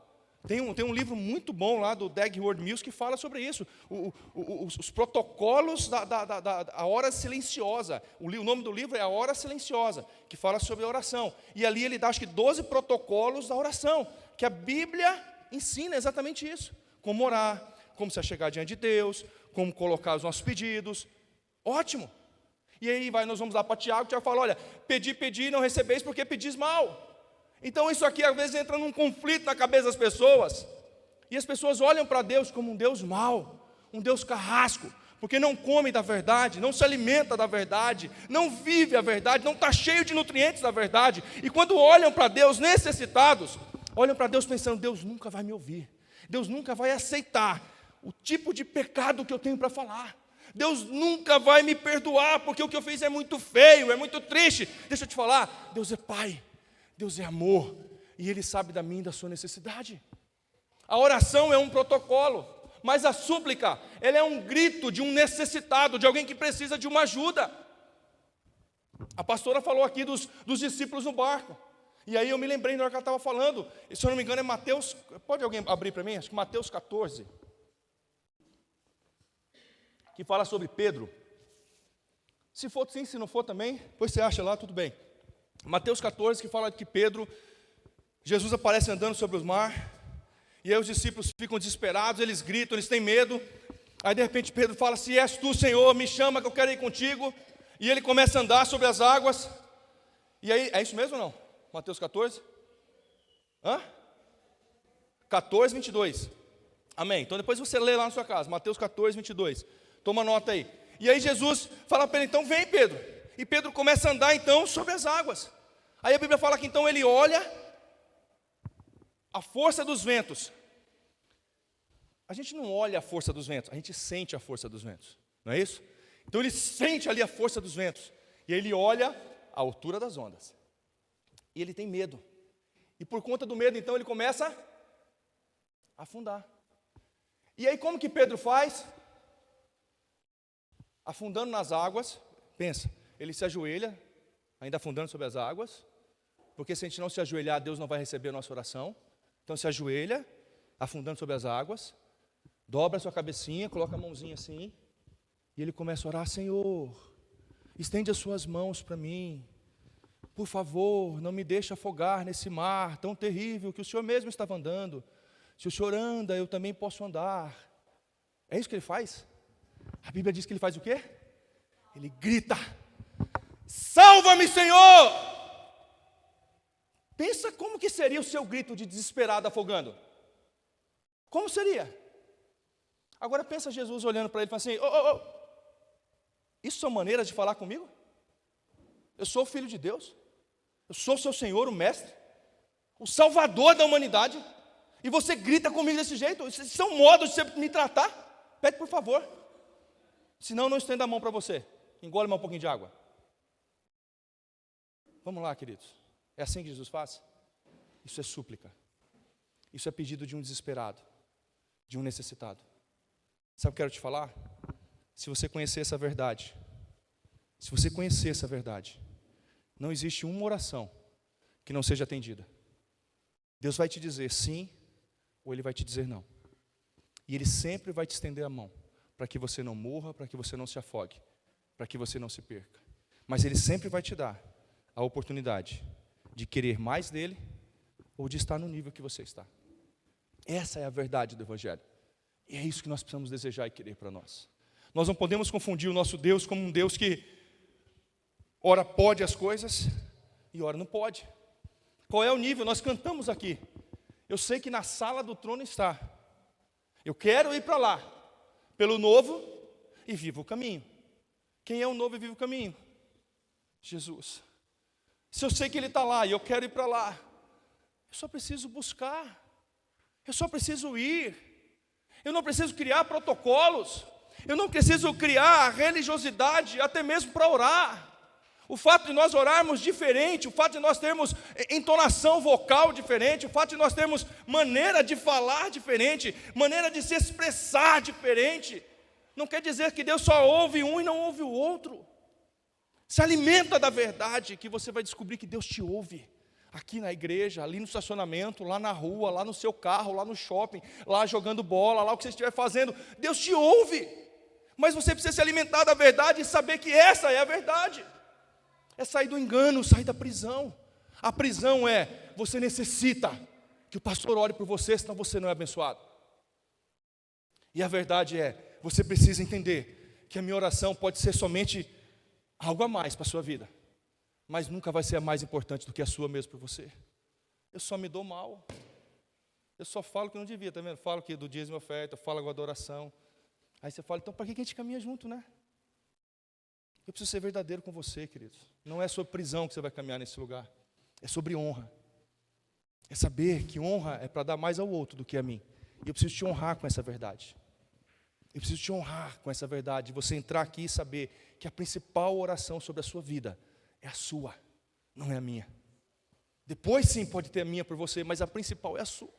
Tem um livro muito bom lá do Dag Heward-Mills que fala sobre isso. Os protocolos da hora silenciosa. O nome do livro é A Hora Silenciosa, que fala sobre a oração. E ali ele dá, acho que 12 protocolos da oração, que a Bíblia ensina exatamente isso. Como orar, como se achegar diante de Deus, como colocar os nossos pedidos. Ótimo. E aí nós vamos lá para Tiago fala, olha, pedi, não recebeis porque pedis mal. Então isso aqui às vezes entra num conflito na cabeça das pessoas. E as pessoas olham para Deus como um Deus mau, um Deus carrasco, porque não come da verdade, não se alimenta da verdade, não vive a verdade, não está cheio de nutrientes da verdade. E quando olham para Deus necessitados, olham para Deus pensando, Deus nunca vai me ouvir, Deus nunca vai aceitar o tipo de pecado que eu tenho para falar. Deus nunca vai me perdoar, porque o que eu fiz é muito feio, é muito triste. Deixa eu te falar, Deus é Pai, Deus é amor, e Ele sabe da minha e da sua necessidade. A oração é um protocolo, mas a súplica, ela é um grito de um necessitado, de alguém que precisa de uma ajuda. A pastora falou aqui dos discípulos no barco, e aí eu me lembrei na hora que ela estava falando, se eu não me engano é Mateus, pode alguém abrir para mim? Acho que Mateus 14, que fala sobre Pedro. Se for sim, se não for também, depois você acha lá, tudo bem. Mateus 14, que fala que Pedro, Jesus aparece andando sobre o mar, e aí os discípulos ficam desesperados, eles gritam, eles têm medo. Aí de repente Pedro fala, se és tu, Senhor, me chama que eu quero ir contigo. E ele começa a andar sobre as águas. E aí, é isso mesmo ou não? Mateus 14? 14, 22. Amém. Então depois você lê lá na sua casa, Mateus 14, 22. Toma nota aí. E aí Jesus fala para ele, então vem Pedro. E Pedro começa a andar então sobre as águas. Aí a Bíblia fala que então ele olha a força dos ventos. A gente não olha a força dos ventos, a gente sente a força dos ventos. Não é isso? Então ele sente ali a força dos ventos. E aí ele olha a altura das ondas. E ele tem medo. E por conta do medo então ele começa a afundar. E aí como que Pedro faz? Afundando nas águas, pensa, ele se ajoelha, ainda afundando sobre as águas, porque se a gente não se ajoelhar, Deus não vai receber a nossa oração. Então se ajoelha, afundando sobre as águas, dobra a sua cabecinha, coloca a mãozinha assim, e ele começa a orar: Senhor, estende as suas mãos para mim, por favor, não me deixe afogar nesse mar tão terrível que o Senhor mesmo estava andando. Se o Senhor anda, eu também posso andar. É isso que ele faz? A Bíblia diz que ele faz o quê? Ele grita: salva-me, Senhor! Pensa como que seria o seu grito de desesperado afogando. Como seria? Agora pensa Jesus olhando para ele e falando assim: oh, isso são maneiras de falar comigo? Eu sou o Filho de Deus, eu sou o seu Senhor, o Mestre, o Salvador da humanidade, e você grita comigo desse jeito? Isso são modos de você me tratar? Pede por favor, senão eu não estendo a mão para você. Engole mais um pouquinho de água. Vamos lá, queridos. É assim que Jesus faz? Isso é súplica. Isso é pedido de um desesperado, de um necessitado. Sabe o que eu quero te falar? Se você conhecer essa verdade, não existe uma oração que não seja atendida. Deus vai te dizer sim, ou Ele vai te dizer não. E Ele sempre vai te estender a mão, para que você não morra, para que você não se afogue, para que você não se perca. Mas Ele sempre vai te dar a oportunidade de querer mais dEle, ou de estar no nível que você está. Essa é a verdade do Evangelho. E é isso que nós precisamos desejar e querer para nós. Nós não podemos confundir o nosso Deus como um Deus que ora pode as coisas e ora não pode. Qual é o nível? Nós cantamos aqui. Eu sei que na sala do trono está. Eu quero ir para lá, pelo novo e vivo caminho. Quem é o novo e vivo caminho? Jesus. Se eu sei que Ele está lá e eu quero ir para lá, eu só preciso buscar. Eu só preciso ir. Eu não preciso criar protocolos. Eu não preciso criar religiosidade, até mesmo para orar. O fato de nós orarmos diferente, o fato de nós termos entonação vocal diferente, o fato de nós termos maneira de falar diferente, maneira de se expressar diferente, não quer dizer que Deus só ouve um e não ouve o outro. Se alimenta da verdade, que você vai descobrir que Deus te ouve. Aqui na igreja, ali no estacionamento, lá na rua, lá no seu carro, lá no shopping, lá jogando bola, lá o que você estiver fazendo, Deus te ouve. Mas você precisa se alimentar da verdade e saber que essa é a verdade. É sair do engano, sair da prisão. A prisão é, você necessita que o pastor ore por você, senão você não é abençoado. E a verdade é, você precisa entender que a minha oração pode ser somente algo a mais para a sua vida, mas nunca vai ser a mais importante do que a sua mesmo por você. Eu só me dou mal. Eu só falo que não devia, tá vendo? Falo que do dízimo e oferta, falo agora da oração. Aí você fala, então para que a gente caminha junto, né? Eu preciso ser verdadeiro com você, queridos. Não é sobre prisão que você vai caminhar nesse lugar. É sobre honra. É saber que honra é para dar mais ao outro do que a mim. E eu preciso te honrar com essa verdade. Eu preciso te honrar com essa verdade. Você entrar aqui e saber que a principal oração sobre a sua vida é a sua, não é a minha. Depois sim pode ter a minha por você, mas a principal é a sua.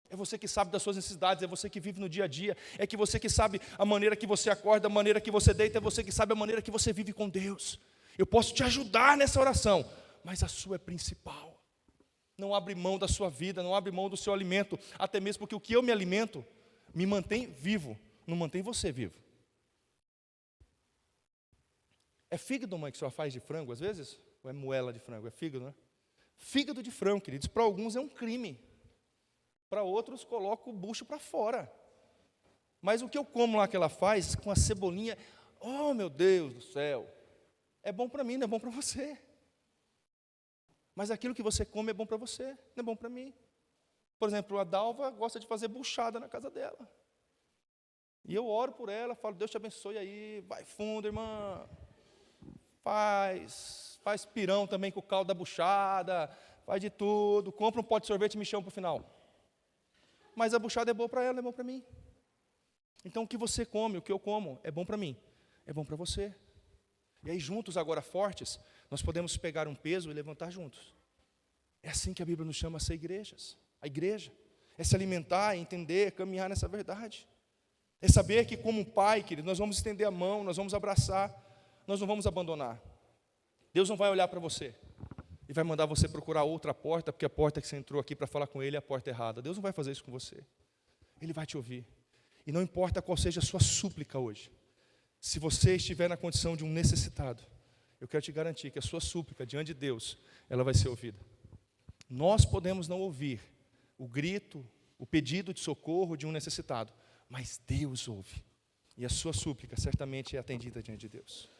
É você que sabe das suas necessidades, é você que vive no dia a dia, é que você que sabe a maneira que você acorda, a maneira que você deita, é você que sabe a maneira que você vive com Deus. Eu posso te ajudar nessa oração, mas a sua é principal. Não abre mão da sua vida, não abre mão do seu alimento, até mesmo porque o que eu me alimento me mantém vivo, não mantém você vivo. É fígado, mãe, que a senhora faz de frango às vezes? Ou é moela de frango? É fígado, né? Fígado de frango, queridos, para alguns é um crime. Para outros, coloca o bucho para fora. Mas o que eu como lá que ela faz, com a cebolinha, oh meu Deus do céu, é bom para mim, não é bom para você. Mas aquilo que você come é bom para você, não é bom para mim. Por exemplo, a Dalva gosta de fazer buchada na casa dela. E eu oro por ela, falo, Deus te abençoe aí, vai fundo, irmã. Faz pirão também com o caldo da buchada, faz de tudo, compra um pote de sorvete e me chama para o final. Mas a buchada é boa para ela, é bom para mim. Então o que você come, o que eu como, é bom para mim, é bom para você. E aí juntos, agora fortes, nós podemos pegar um peso e levantar juntos. É assim que a Bíblia nos chama a ser igrejas. A igreja é se alimentar, entender, caminhar nessa verdade. É saber que como pai, querido, nós vamos estender a mão, nós vamos abraçar, nós não vamos abandonar. Deus não vai olhar para você e vai mandar você procurar outra porta, porque a porta que você entrou aqui para falar com Ele é a porta errada. Deus não vai fazer isso com você. Ele vai te ouvir. E não importa qual seja a sua súplica hoje, se você estiver na condição de um necessitado, eu quero te garantir que a sua súplica diante de Deus, ela vai ser ouvida. Nós podemos não ouvir o grito, o pedido de socorro de um necessitado, mas Deus ouve. E a sua súplica certamente é atendida diante de Deus.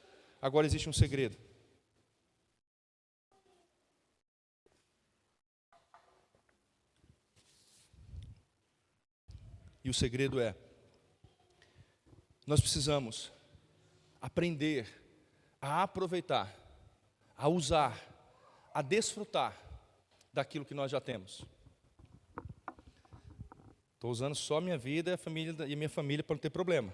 Agora existe um segredo. E o segredo é, nós precisamos aprender a aproveitar, a usar, a desfrutar daquilo que nós já temos. Estou usando só a minha vida e a minha família para não ter problema.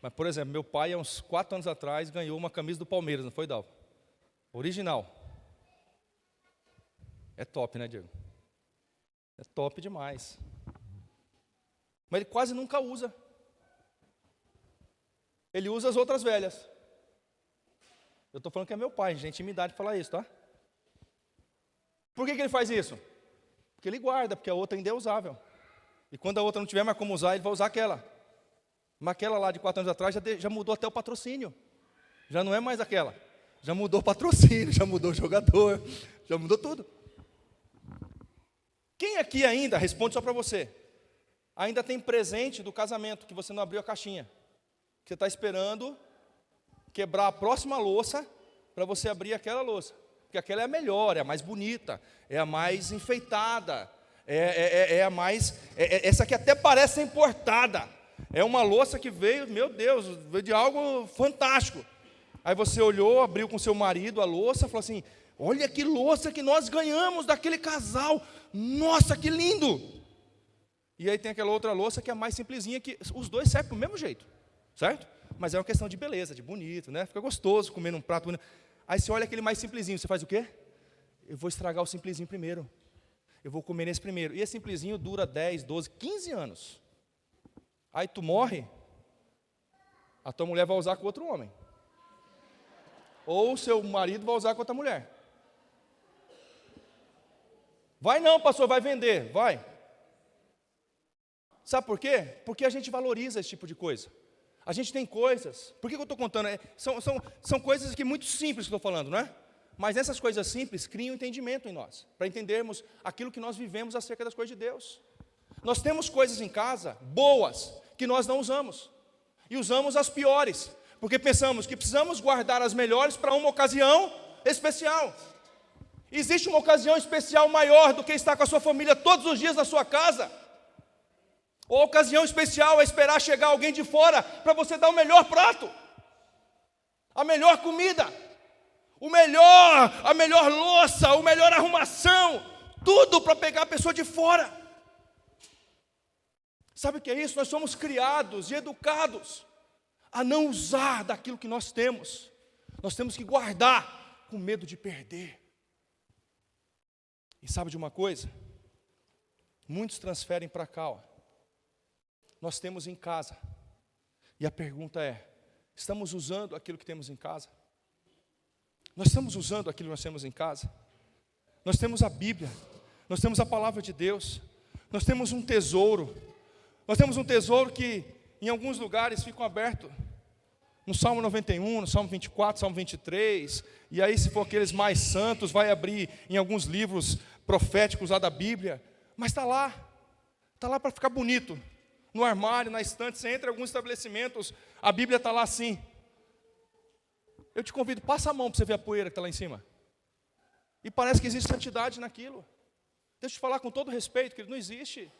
Mas, por exemplo, meu pai, há uns 4 anos atrás, ganhou uma camisa do Palmeiras, não foi, Dalva? Original. É top, né, Diego? É top demais. Mas ele quase nunca usa. Ele usa as outras velhas. Eu estou falando que é meu pai, gente, intimidade de falar isso, tá? Por que ele faz isso? Porque ele guarda, porque a outra ainda é usável. E quando a outra não tiver mais como usar, ele vai usar aquela. Mas aquela lá de 4 anos atrás já mudou até o patrocínio. Já não é mais aquela. Já mudou o patrocínio, já mudou o jogador, já mudou tudo. Quem aqui ainda, responde só para você, ainda tem presente do casamento que você não abriu a caixinha? Que você está esperando quebrar a próxima louça para você abrir aquela louça. Porque aquela é a melhor, é a mais bonita, é a mais enfeitada, é a mais... essa aqui até parece ser importada. É uma louça que veio, meu Deus, veio de algo fantástico. Aí você olhou, abriu com seu marido a louça, falou assim, olha que louça que nós ganhamos daquele casal, nossa, que lindo! E aí tem aquela outra louça que é mais simplesinha, que os dois servem do mesmo jeito, certo? Mas é uma questão de beleza, de bonito, né? Fica gostoso comer num prato bonito. Aí você olha aquele mais simplesinho, você faz o quê? Eu vou estragar o simplesinho primeiro. Eu vou comer nesse primeiro. E esse simplesinho dura 10, 12, 15 anos. Aí tu morre, a tua mulher vai usar com outro homem. Ou o seu marido vai usar com outra mulher. Vai não, pastor, vai vender, vai. Sabe por quê? Porque a gente valoriza esse tipo de coisa. A gente tem coisas, por que eu estou contando? São coisas que muito simples que eu estou falando, não é? Mas essas coisas simples criam entendimento em nós, para entendermos aquilo que nós vivemos acerca das coisas de Deus. Nós temos coisas em casa, boas, que nós não usamos. E usamos as piores, porque pensamos que precisamos guardar as melhores para uma ocasião especial. Existe uma ocasião especial maior do que estar com a sua família todos os dias na sua casa. Ou a ocasião especial é esperar chegar alguém de fora para você dar o melhor prato, a melhor comida, a melhor louça, a melhor arrumação, tudo para pegar a pessoa de fora. Sabe o que é isso? Nós somos criados e educados a não usar daquilo que nós temos. Nós temos que guardar com medo de perder. E sabe de uma coisa? Muitos transferem para cá, ó. Nós temos em casa. E a pergunta é, estamos usando aquilo que temos em casa? Nós estamos usando aquilo que nós temos em casa? Nós temos a Bíblia, nós temos a palavra de Deus, nós temos um tesouro. Nós temos um tesouro que em alguns lugares ficam abertos. No Salmo 91, no Salmo 24, Salmo 23. E aí, se for aqueles mais santos, vai abrir em alguns livros proféticos lá da Bíblia. Mas está lá para ficar bonito. No armário, na estante, você entra em alguns estabelecimentos, a Bíblia está lá assim. Eu te convido, passa a mão para você ver a poeira que está lá em cima. E parece que existe santidade naquilo. Deixa eu te falar com todo respeito, que não existe.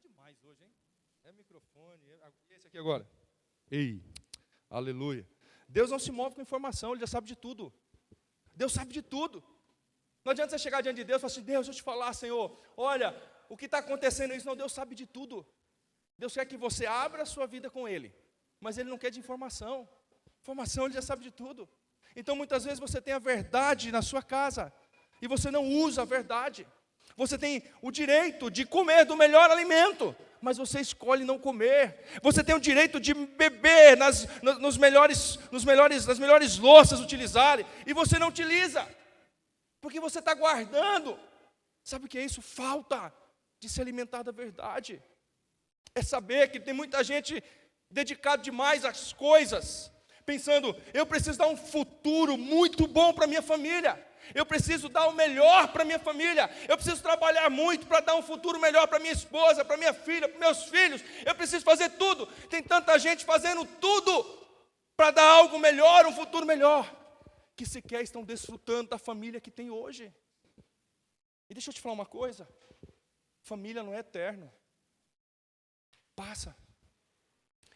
Demais hoje, hein? É microfone, esse aqui agora. Ei, aleluia. Deus não se move com informação, Ele já sabe de tudo. Deus sabe de tudo. Não adianta você chegar diante de Deus e falar assim, Deus, deixa eu te falar, Senhor, olha, o que está acontecendo é isso. Não, Deus sabe de tudo. Deus quer que você abra a sua vida com Ele, mas Ele não quer de informação. Informação Ele já sabe de tudo. Então muitas vezes você tem a verdade na sua casa, e você não usa a verdade. Você tem o direito de comer do melhor alimento, mas você escolhe não comer. Você tem o direito de beber nas melhores louças utilizarem, e você não utiliza, porque você está guardando. Sabe o que é isso? Falta de se alimentar da verdade. É saber que tem muita gente dedicada demais às coisas, pensando, eu preciso dar um futuro muito bom para minha família. Eu preciso dar o melhor para minha família. Eu preciso trabalhar muito para dar um futuro melhor para minha esposa, para minha filha, para meus filhos. Eu preciso fazer tudo. Tem tanta gente fazendo tudo para dar algo melhor, um futuro melhor, que sequer estão desfrutando da família que tem hoje. E deixa eu te falar uma coisa. Família não é eterno. Passa.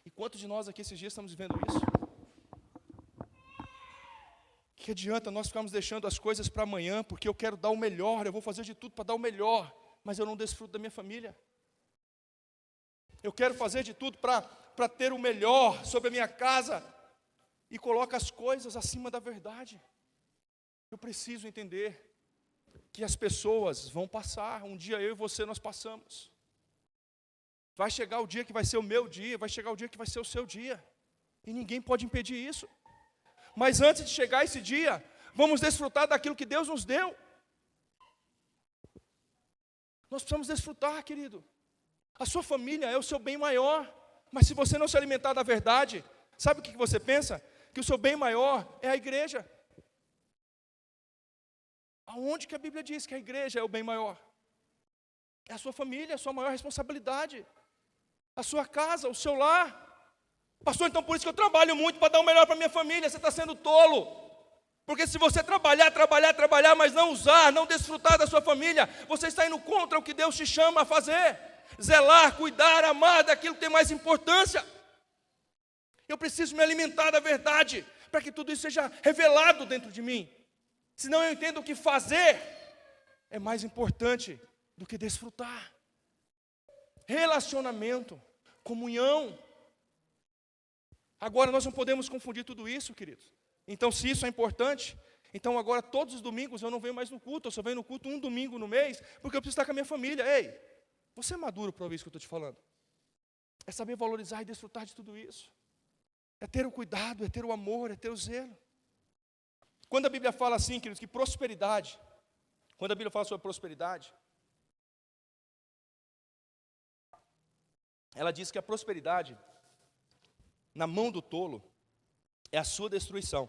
E quantos de nós aqui esses dias estamos vivendo isso? Que adianta nós ficarmos deixando as coisas para amanhã, porque eu quero dar o melhor, eu vou fazer de tudo para dar o melhor, mas eu não desfruto da minha família. Eu quero fazer de tudo para ter o melhor sobre a minha casa, e coloco as coisas acima da verdade. Eu preciso entender que as pessoas vão passar, um dia eu e você nós passamos. Vai chegar o dia que vai ser o meu dia, vai chegar o dia que vai ser o seu dia, e ninguém pode impedir isso. Mas antes de chegar esse dia, vamos desfrutar daquilo que Deus nos deu. Nós precisamos desfrutar, querido. A sua família é o seu bem maior, mas se você não se alimentar da verdade, sabe o que você pensa? Que o seu bem maior é a igreja. Aonde que a Bíblia diz que a igreja é o bem maior? É a sua família, a sua maior responsabilidade. A sua casa, o seu lar. Pastor, então por isso que eu trabalho muito para dar o melhor para a minha família. Você está sendo tolo. Porque se você trabalhar, mas não usar, não desfrutar da sua família, você está indo contra o que Deus te chama a fazer. Zelar, cuidar, amar daquilo que tem mais importância. Eu preciso me alimentar da verdade, para que tudo isso seja revelado dentro de mim. Senão eu entendo que fazer é mais importante do que desfrutar. Relacionamento, comunhão. Agora nós não podemos confundir tudo isso, queridos. Então se isso é importante, então agora todos os domingos eu não venho mais no culto, eu só venho no culto um domingo no mês, porque eu preciso estar com a minha família. Ei, você é maduro para ouvir isso que eu estou te falando. É saber valorizar e desfrutar de tudo isso. É ter o cuidado, é ter o amor, é ter o zelo. Quando a Bíblia fala assim, queridos, que prosperidade, quando a Bíblia fala sobre prosperidade, ela diz que a prosperidade na mão do tolo é a sua destruição.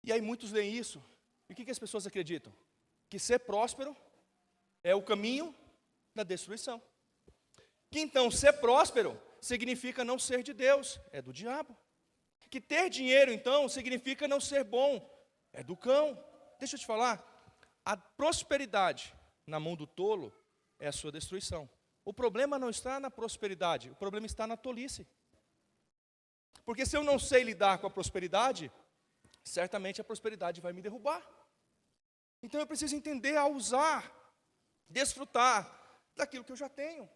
E aí muitos leem isso, e o que as pessoas acreditam? Que ser próspero é o caminho da destruição. Que então ser próspero significa não ser de Deus, é do diabo. Que ter dinheiro então significa não ser bom, é do cão. Deixa eu te falar, a prosperidade na mão do tolo é a sua destruição. O problema não está na prosperidade, o problema está na tolice. Porque se eu não sei lidar com a prosperidade, certamente a prosperidade vai me derrubar. Então eu preciso entender a usar, desfrutar daquilo que eu já tenho.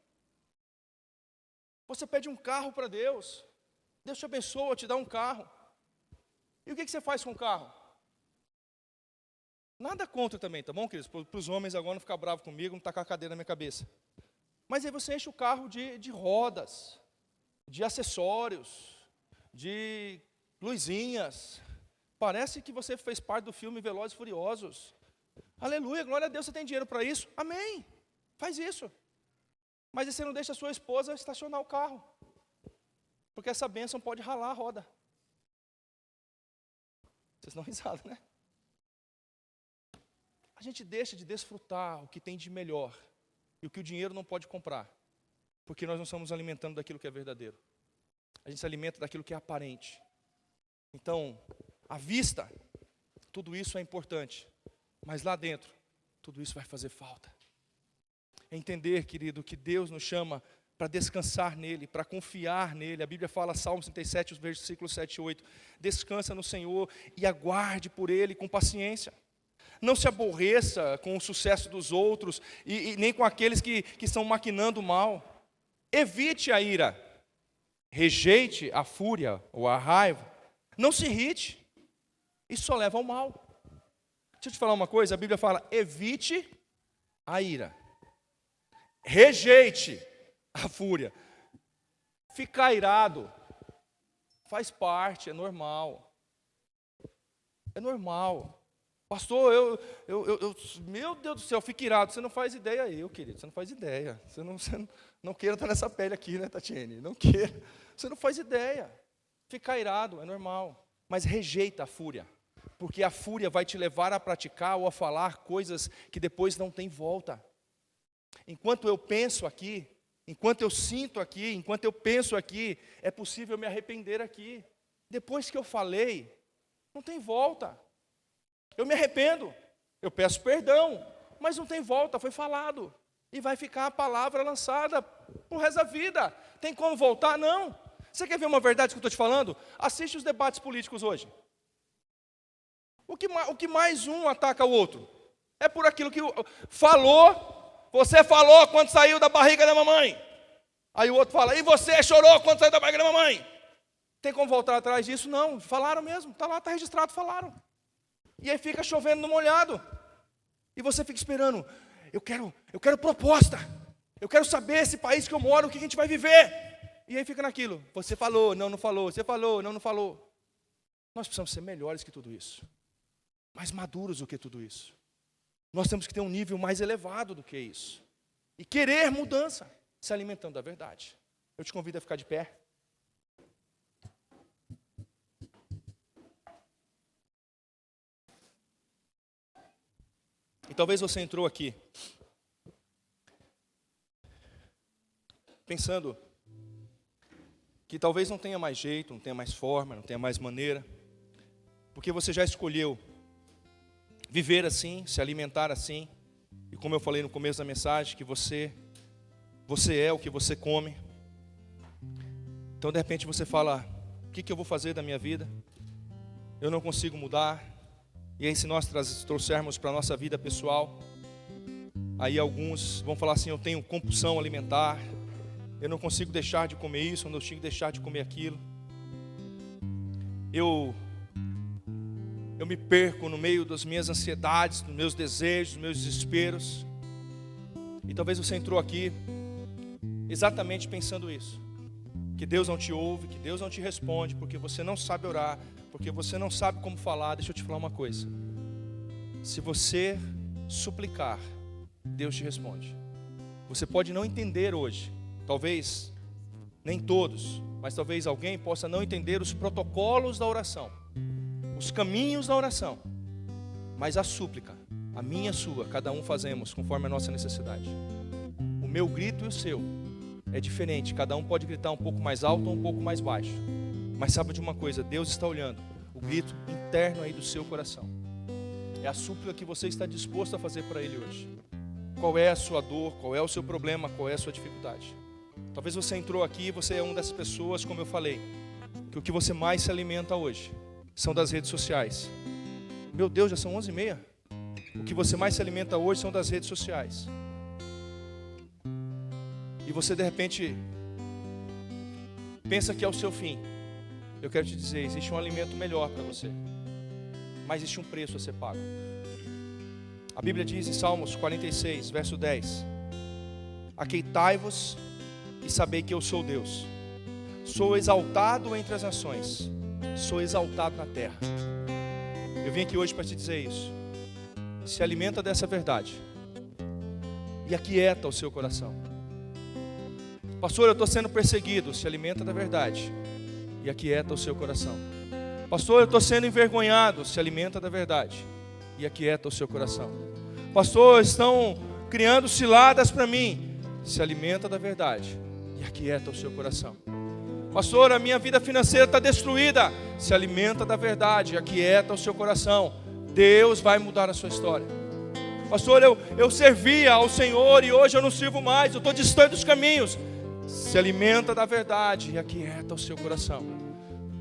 Você pede um carro para Deus, Deus te abençoa, te dá um carro. E o que você faz com o carro? Nada contra também, tá bom, queridos? Para os homens agora não ficar bravos comigo, não tacar a cadeira na minha cabeça. Mas aí você enche o carro de rodas, de acessórios, de luzinhas. Parece que você fez parte do filme Velozes e Furiosos. Aleluia, glória a Deus, você tem dinheiro para isso? Amém, faz isso. Mas aí você não deixa a sua esposa estacionar o carro, porque essa bênção pode ralar a roda. Vocês não risaram, né? A gente deixa de desfrutar o que tem de melhor e o que o dinheiro não pode comprar, porque nós não estamos alimentando daquilo que é verdadeiro. A gente se alimenta daquilo que é aparente. Então, à vista, tudo isso é importante, mas lá dentro, tudo isso vai fazer falta. É entender, querido, que Deus nos chama para descansar nele, para confiar nele. A Bíblia fala, Salmo 37, os versículos 7 e 8, descansa no Senhor e aguarde por ele com paciência. Não se aborreça com o sucesso dos outros e nem com aqueles que estão maquinando mal. Evite a ira, rejeite a fúria ou a raiva. Não se irrite, isso só leva ao mal. Deixa eu te falar uma coisa, a Bíblia fala, evite a ira, rejeite a fúria. Ficar irado faz parte, é normal. É normal. Pastor, meu Deus do céu, fico irado. Você não faz ideia querido, você não faz ideia. Você não queira estar nessa pele aqui, né, Tatiane? Não queira. Você não faz ideia. Ficar irado é normal, mas rejeita a fúria, porque a fúria vai te levar a praticar ou a falar coisas que depois não tem volta. Enquanto eu penso aqui, enquanto eu sinto aqui, enquanto eu penso aqui, é possível me arrepender aqui. Depois que eu falei, não tem volta. Eu me arrependo, eu peço perdão, mas não tem volta, foi falado. E vai ficar a palavra lançada pro resto da vida. Tem como voltar? Não. Você quer ver uma verdade que eu estou te falando? Assiste os debates políticos hoje. O que mais um ataca o outro? É por aquilo que falou, você falou quando saiu da barriga da mamãe. Aí o outro fala, e você chorou quando saiu da barriga da mamãe? Tem como voltar atrás disso? Não, falaram mesmo, está lá, está registrado, falaram. E aí fica chovendo no molhado. E você fica esperando, eu quero proposta. Eu quero saber esse país que eu moro, o que a gente vai viver. E aí fica naquilo, você falou, não falou, você falou, não falou. Nós precisamos ser melhores que tudo isso. Mais maduros do que tudo isso. Nós temos que ter um nível mais elevado do que isso. E querer mudança, se alimentando da verdade. Eu te convido a ficar de pé. E talvez você entrou aqui pensando que talvez não tenha mais jeito, não tenha mais forma, não tenha mais maneira, porque você já escolheu viver assim, se alimentar assim, e como eu falei no começo da mensagem, que você é o que você come. Então de repente você fala, o que eu vou fazer da minha vida? Eu não consigo mudar. E aí se nós trouxermos para a nossa vida pessoal, aí alguns vão falar assim, eu tenho compulsão alimentar, eu não consigo deixar de comer isso, eu não consigo deixar de comer aquilo. Eu me perco no meio das minhas ansiedades, dos meus desejos, dos meus desesperos. E talvez você entrou aqui exatamente pensando isso. Que Deus não te ouve, que Deus não te responde, porque você não sabe orar, porque você não sabe como falar. Deixa eu te falar uma coisa. Se você suplicar, Deus te responde. Você pode não entender hoje, talvez nem todos, mas talvez alguém possa não entender os protocolos da oração, os caminhos da oração, mas a súplica, a minha e a sua, cada um fazemos conforme a nossa necessidade. O meu grito e o seu é diferente, cada um pode gritar um pouco mais alto ou um pouco mais baixo, mas sabe de uma coisa, Deus está olhando o grito interno aí do seu coração. É a súplica que você está disposto a fazer para Ele hoje. Qual é a sua dor, qual é o seu problema, qual é a sua dificuldade? Talvez você entrou aqui e você é uma dessas pessoas, como eu falei, que o que você mais se alimenta hoje são das redes sociais. Meu Deus, já são 11h30. O que você mais se alimenta hoje são das redes sociais. E você de repente pensa que é o seu fim. Eu quero te dizer, existe um alimento melhor para você, mas existe um preço a ser pago. A Bíblia diz em Salmos 46, verso 10: aqueitai-vos e sabei que eu sou Deus. Sou exaltado entre as nações, sou exaltado na terra. Eu vim aqui hoje para te dizer isso. Se alimenta dessa verdade e aquieta o seu coração. Pastor, eu estou sendo perseguido. Se alimenta da verdade e aquieta o seu coração. Pastor, eu estou sendo envergonhado. Se alimenta da verdade e aquieta o seu coração. Pastor, estão criando ciladas para mim. Se alimenta da verdade e aquieta o seu coração. Pastor, a minha vida financeira está destruída. Se alimenta da verdade e aquieta o seu coração. Deus vai mudar a sua história. Pastor, eu servia ao Senhor e hoje eu não sirvo mais. Eu estou distante dos caminhos. se alimenta da verdade e aquieta o seu coração,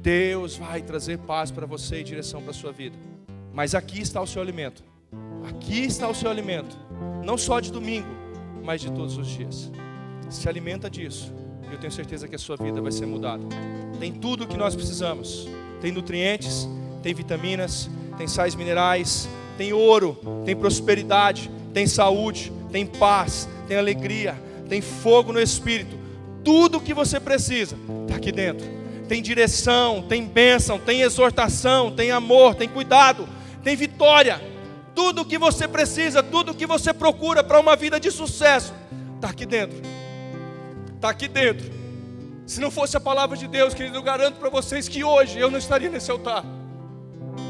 Deus vai trazer paz para você e direção para a sua vida. Mas aqui está o seu alimento. Aqui está o seu alimento. Não só de domingo, mas de todos os dias. Se alimenta disso, e eu tenho certeza que a sua vida vai ser mudada. Tem tudo o que nós precisamos. Tem nutrientes, tem vitaminas, tem sais minerais, tem ouro, tem prosperidade, tem saúde, tem paz, tem alegria, tem fogo no Espírito. Tudo o que você precisa está aqui dentro. Tem direção, tem bênção, tem exortação, tem amor, tem cuidado, tem vitória. Tudo o que você precisa, tudo o que você procura para uma vida de sucesso está aqui dentro. Está aqui dentro. Se não fosse a palavra de Deus, querido, eu garanto para vocês que hoje eu não estaria nesse altar.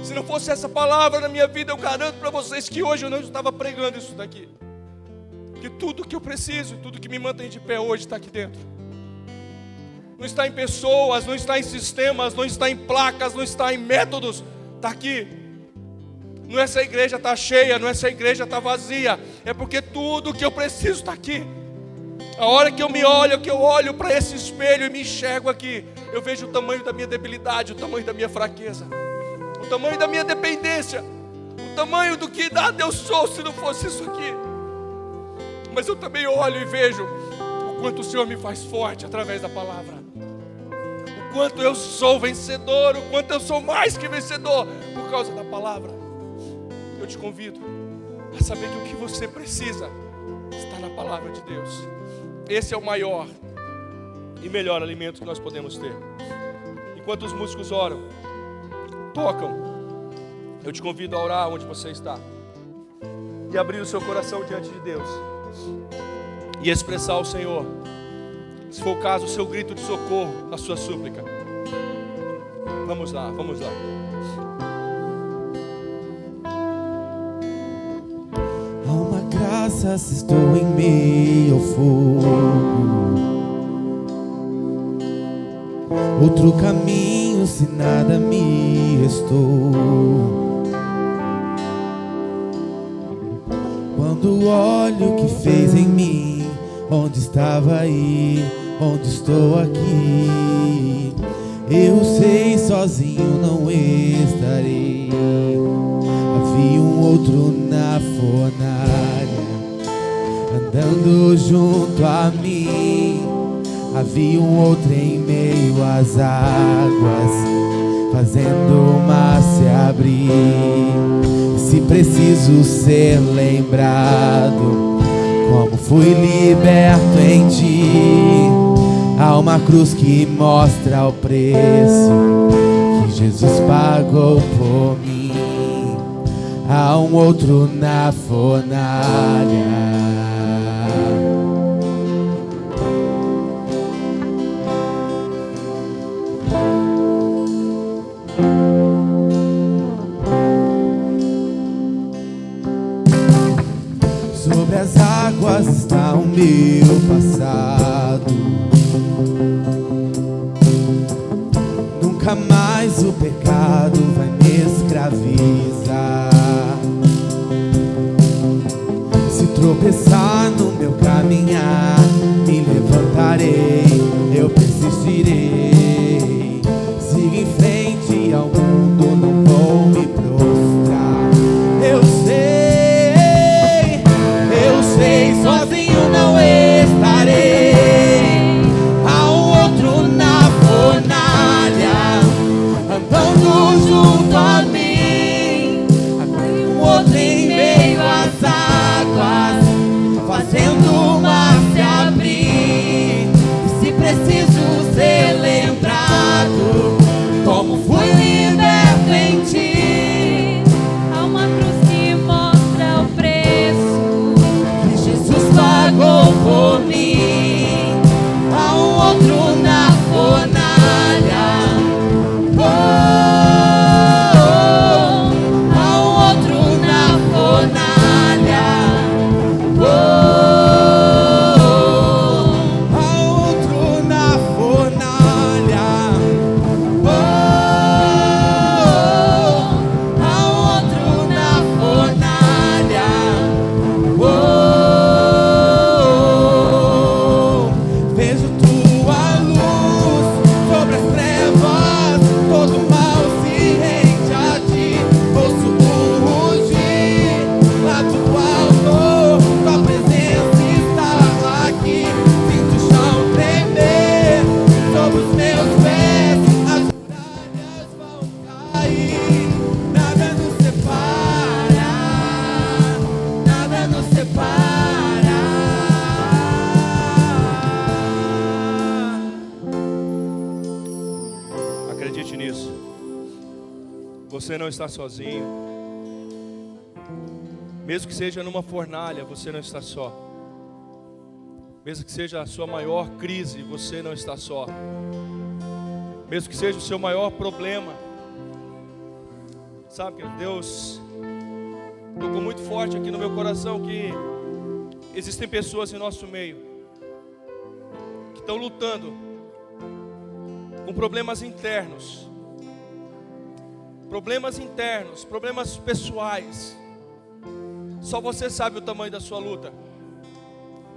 Se não fosse essa palavra na minha vida, eu garanto para vocês que hoje eu não estava pregando isso daqui. Que tudo que eu preciso, tudo que me mantém de pé hoje está aqui dentro. Não está em pessoas, não está em sistemas, não está em placas, não está em métodos. Está aqui. Não é se a igreja está cheia, não é se a igreja está vazia. É porque tudo que eu preciso está aqui. A hora que eu me olho, que eu olho para esse espelho e me enxergo aqui, eu vejo o tamanho da minha debilidade, o tamanho da minha fraqueza, o tamanho da minha dependência, o tamanho do que nada eu sou se não fosse isso aqui. Mas eu também olho e vejo o quanto o Senhor me faz forte através da palavra. O quanto eu sou vencedor, o quanto eu sou mais que vencedor por causa da palavra. Eu te convido a saber que o que você precisa está na palavra de Deus. Esse é o maior e melhor alimento que nós podemos ter. Enquanto os músicos oram, tocam, eu te convido a orar onde você está e abrir o seu coração diante de Deus e expressar ao Senhor, se for o caso, o seu grito de socorro, a sua súplica. Vamos lá, vamos lá. Há uma graça se estou em meio ao fogo, outro caminho se nada me restou. Quando olho o que fez em mim, onde estava aí, onde estou aqui, eu sei sozinho não estarei. Havia um outro na fornalha, andando junto a mim. Havia um outro em meio às águas, fazendo o mar se abrir. Se preciso ser lembrado, como fui liberto em ti, há uma cruz que mostra o preço que Jesus pagou por mim. Há um outro na fornalha, sobre as águas está o meu passado. Nunca mais o pecado vai me escravizar. Se tropeçar no meu caminhar, me levantarei, eu persistirei. Sigo em frente ao mundo, não vou me prostrar. Eu sei, sozinho não estarei. Há um outro na fornalha, andando junto a mim. Havia um outro em meio às águas, fazendo o mar se abrir. Se preciso ser lembrado, como fui liberto você não está sozinho. Mesmo que seja numa fornalha, você não está só. Mesmo que seja a sua maior crise, você não está só. Mesmo que seja o seu maior problema, sabe que Deus tocou muito forte aqui no meu coração que existem pessoas em nosso meio que estão lutando com problemas internos, problemas pessoais. Só você sabe o tamanho da sua luta.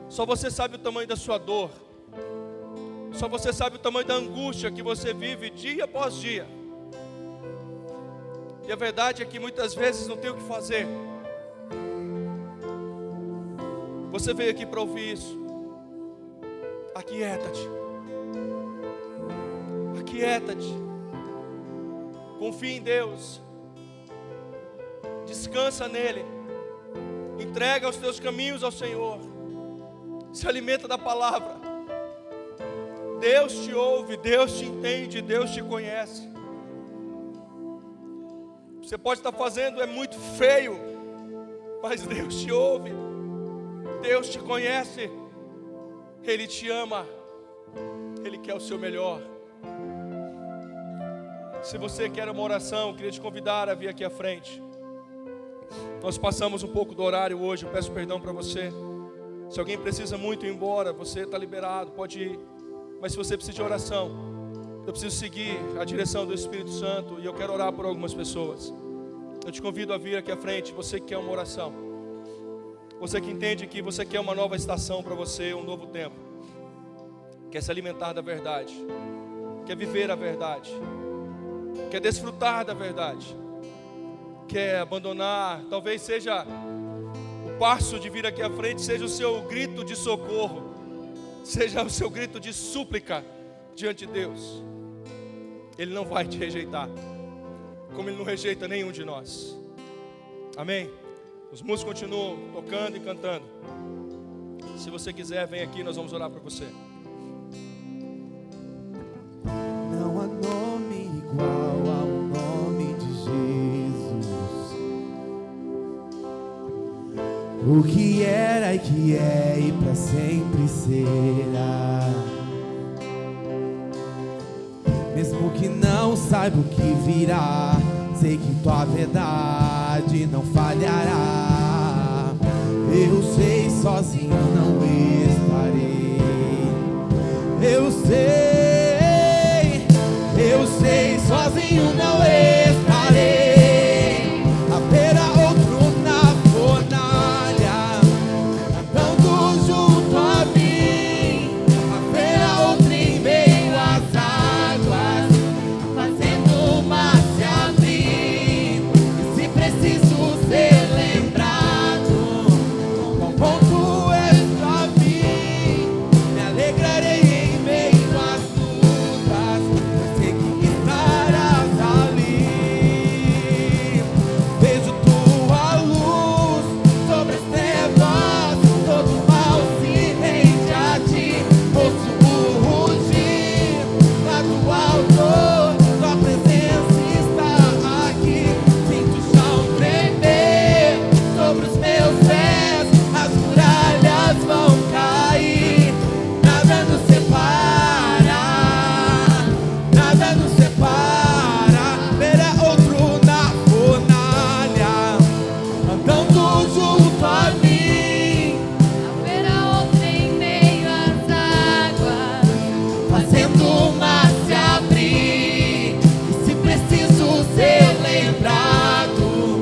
Só você sabe o tamanho da sua dor. Só você sabe o tamanho da angústia que você vive dia após dia. E a verdade é que muitas vezes não tem o que fazer. Você veio aqui para ouvir isso. Aquieta-te. Aquieta-te. Confie em Deus. Descansa nele. Entrega os teus caminhos ao Senhor. Se alimenta da palavra. Deus te ouve, Deus te entende, Deus te conhece. Você pode estar fazendo é muito feio, mas Deus te ouve. Deus te conhece. Ele te ama. Ele quer o seu melhor. Se você quer uma oração, eu queria te convidar a vir aqui à frente. Nós passamos um pouco do horário hoje, eu peço perdão para você. Se alguém precisa muito ir embora, você está liberado, pode ir. Mas se você precisa de oração, eu preciso seguir a direção do Espírito Santo e eu quero orar por algumas pessoas. Eu te convido a vir aqui à frente, você que quer uma oração. Você que entende que você quer uma nova estação para você, um novo tempo. Quer se alimentar da verdade. Quer viver a verdade. Quer desfrutar da verdade. Quer abandonar, talvez seja o passo de vir aqui à frente, seja o seu grito de socorro, seja o seu grito de súplica diante de Deus. Ele não vai te rejeitar, como Ele não rejeita nenhum de nós. Amém? Os músicos continuam tocando e cantando. Se você quiser, vem aqui, nós vamos orar por você. Não há nome igual ao nome de Jesus. O que era e que é e para sempre será. Mesmo que não saiba o que virá, sei que tua verdade não falhará. Eu sei, sozinho não estarei. Eu sei, sozinho não estarei. Haverá outro na fornalha, andando junto a mim. Haverá outro em meio às águas, fazendo o mar se abrir. E se preciso ser lembrado, quão bom tu és pra mim, me alegrarei em meio às lutas, pois sei que estarás ali. Vejo tua luz sobre as trevas, todo mal se rende a ti. Ouço o rugir lá do alto, tua presença está aqui. Sinto o chão tremer sobre os meus pés, as muralhas vão cair. Nada nos separa, nada nos separa. Verá outro na fornalha, andando junto a mim. Haverá outro em meio às águas, Fazendo o mar se abrir. E se preciso ser lembrado,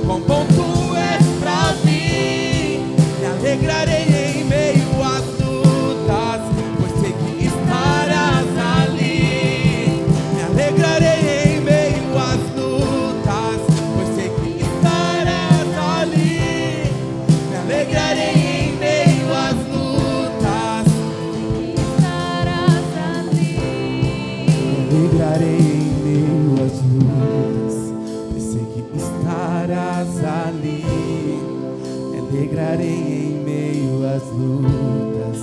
quão bom tu és pra mim, me alegrarei em meio às lutas, pois sei que estarás ali. Me alegrarei em meio às lutas, pois sei que estarás ali. Me alegrarei em meio às lutas. estarás ali. Alegrarei em meio às lutas, pois sei que estarás ali. Me alegrarei em meio às lutas,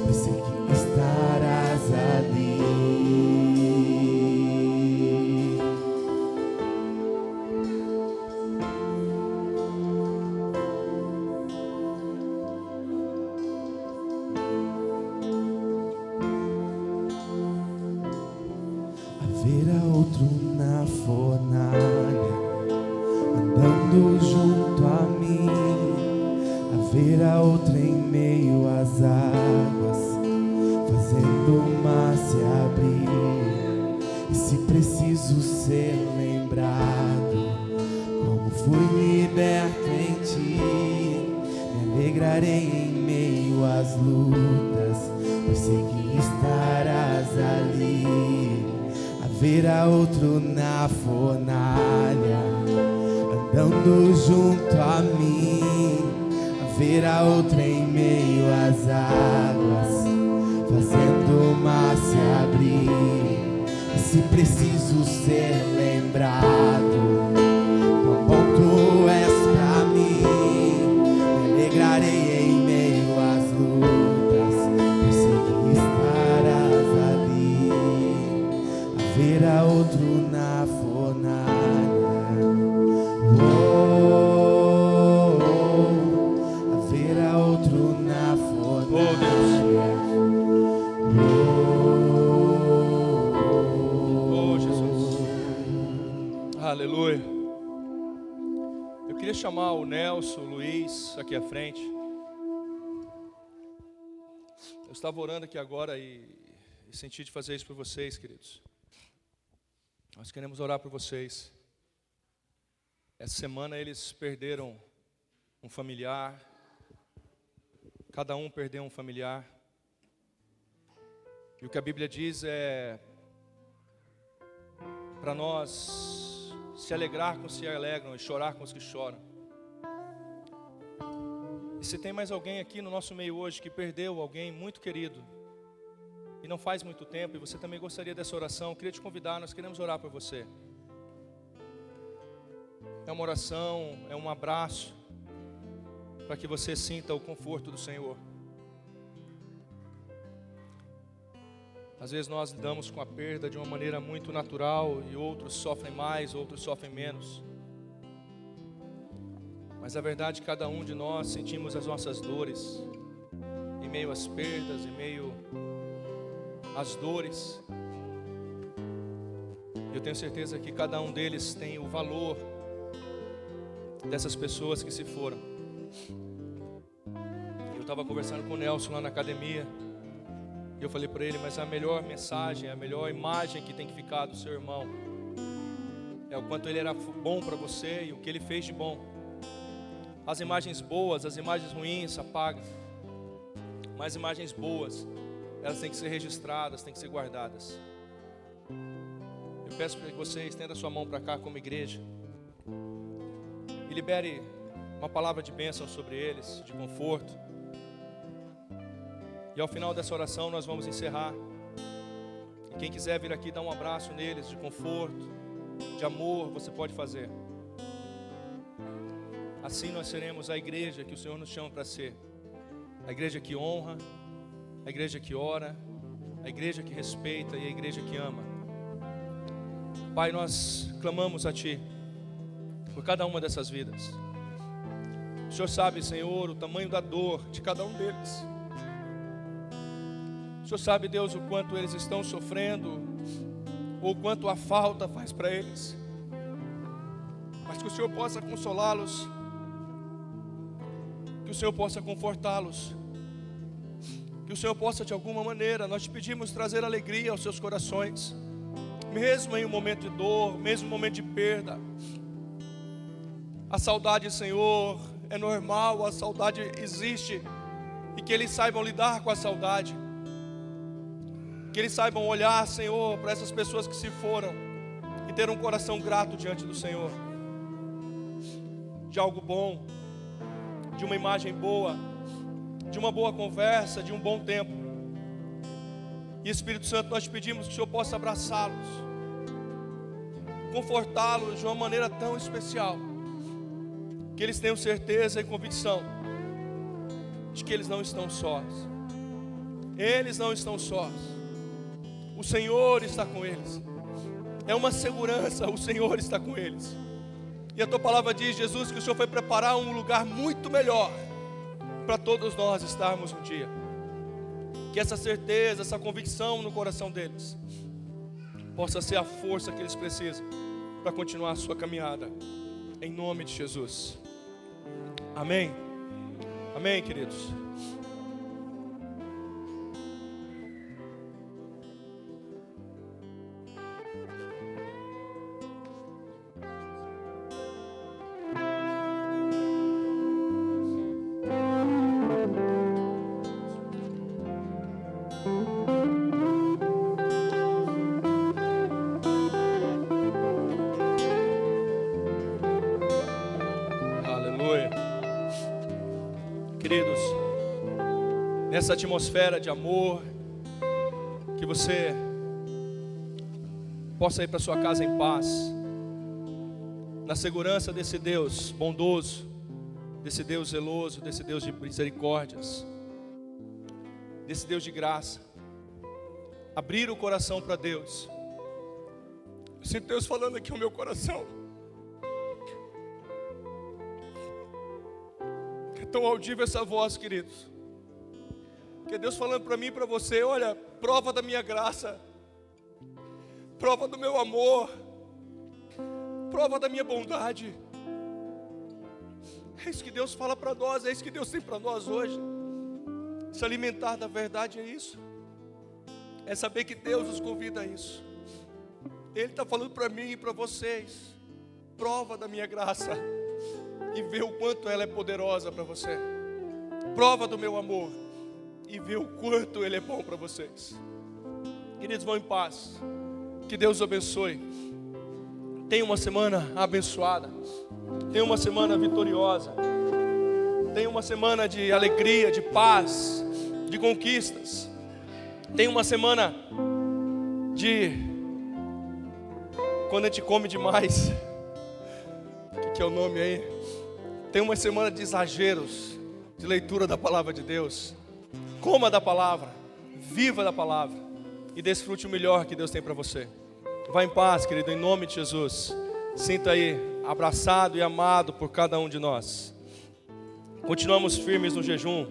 pois sei que estarás ali. andando junto a mim. Haverá outro em meio às águas, fazendo o mar se abrir. E se preciso ser lembrado, como fui liberto em ti, me alegrarei em meio às lutas, pois sei que estarás ali. Haverá outro na fornalha, andando junto a mim. Haverá outro em meio às águas, fazendo o mar se abrir. E se preciso ser lembrado, quão bom tu és pra mim, me alegrarei em meio às lutas, pois sei que estarás ali. Haverá outro na fornalha. Haverá outro na fornalha. Oh, Jesus. Aleluia. Eu queria chamar o Nelson, o Luiz aqui à frente. Eu estava orando aqui agora e senti de fazer isso por vocês, queridos. Nós queremos orar por vocês. Essa semana eles perderam um familiar. Cada um perdeu um familiar. E o que a Bíblia diz é para nós se alegrar com os que se alegram e chorar com os que choram. E se tem mais alguém aqui no nosso meio hoje que perdeu alguém muito querido e não faz muito tempo, e você também gostaria dessa oração, eu queria te convidar, nós queremos orar por você. É uma oração, é um abraço, para que você sinta o conforto do Senhor. Às vezes nós lidamos com a perda de uma maneira muito natural, e outros sofrem mais, outros sofrem menos. Mas a verdade é que cada um de nós sentimos as nossas dores, em meio às perdas, em meio às dores. Eu tenho certeza que cada um deles tem o valor dessas pessoas que se foram. Eu estava conversando com o Nelson lá na academia, e eu falei para ele, mas a melhor mensagem, a melhor imagem que tem que ficar do seu irmão é o quanto ele era bom para você e o que ele fez de bom. As imagens boas, as imagens ruins apagam, mas imagens boas, elas têm que ser registradas, têm que ser guardadas. Eu peço para que você estenda a sua mão para cá como igreja e libere uma palavra de bênção sobre eles, de conforto. E ao final dessa oração nós vamos encerrar. E quem quiser vir aqui dar um abraço neles, de conforto, de amor, você pode fazer. Assim nós seremos a igreja que o Senhor nos chama para ser. A igreja que honra, a igreja que ora, a igreja que respeita e a igreja que ama. Pai, nós clamamos a Ti por cada uma dessas vidas. O Senhor sabe, Senhor, o tamanho da dor de cada um deles. O Senhor sabe, Deus, o quanto eles estão sofrendo, ou o quanto a falta faz para eles. Mas que o Senhor possa consolá-los, que o Senhor possa confortá-los, que o Senhor possa de alguma maneira, nós te pedimos, trazer alegria aos seus corações, mesmo em um momento de dor, mesmo em um momento de perda. A saudade, Senhor, é normal, a saudade existe, e que eles saibam lidar com a saudade, que eles saibam olhar, Senhor, para essas pessoas que se foram e ter um coração grato diante do Senhor, de algo bom, de uma imagem boa, de uma boa conversa, de um bom tempo. E Espírito Santo, nós te pedimos que o Senhor possa abraçá-los, confortá-los de uma maneira tão especial, que eles tenham certeza e convicção de que eles não estão sós. Eles não estão sós. O Senhor está com eles. É uma segurança, o Senhor está com eles. E a tua palavra diz, Jesus, que o Senhor foi preparar um lugar muito melhor para todos nós estarmos um dia. Que essa certeza, essa convicção no coração deles possa ser a força que eles precisam para continuar a sua caminhada. Em nome de Jesus. Amém. Amém, queridos. Queridos, nessa atmosfera de amor, que você possa ir para sua casa em paz, na segurança desse Deus bondoso, desse Deus zeloso, desse Deus de misericórdias, desse Deus de graça. Abrir o coração para Deus. Eu sinto Deus falando aqui no meu coração. Tão audível essa voz, queridos, que é Deus falando para mim e para você: olha, prova da minha graça, prova do meu amor, prova da minha bondade. É isso que Deus fala para nós, é isso que Deus tem para nós hoje. Se alimentar da verdade é isso, é saber que Deus nos convida a isso. Ele está falando para mim e para vocês: prova da minha graça e vê o quanto ela é poderosa para você. Prova do meu amor e vê o quanto ele é bom para vocês. Queridos, vão em paz. Que Deus os abençoe. Tenha uma semana abençoada. Tenha uma semana vitoriosa. Tenha uma semana de alegria, de paz, de conquistas. Tenha uma semana de... quando a gente come demais. O que é o nome aí? Tem uma semana de exageros, de leitura da palavra de Deus. Coma da palavra, viva da palavra e desfrute o melhor que Deus tem para você. Vá em paz, querido, em nome de Jesus. Sinta aí, abraçado e amado por cada um de nós. Continuamos firmes no jejum.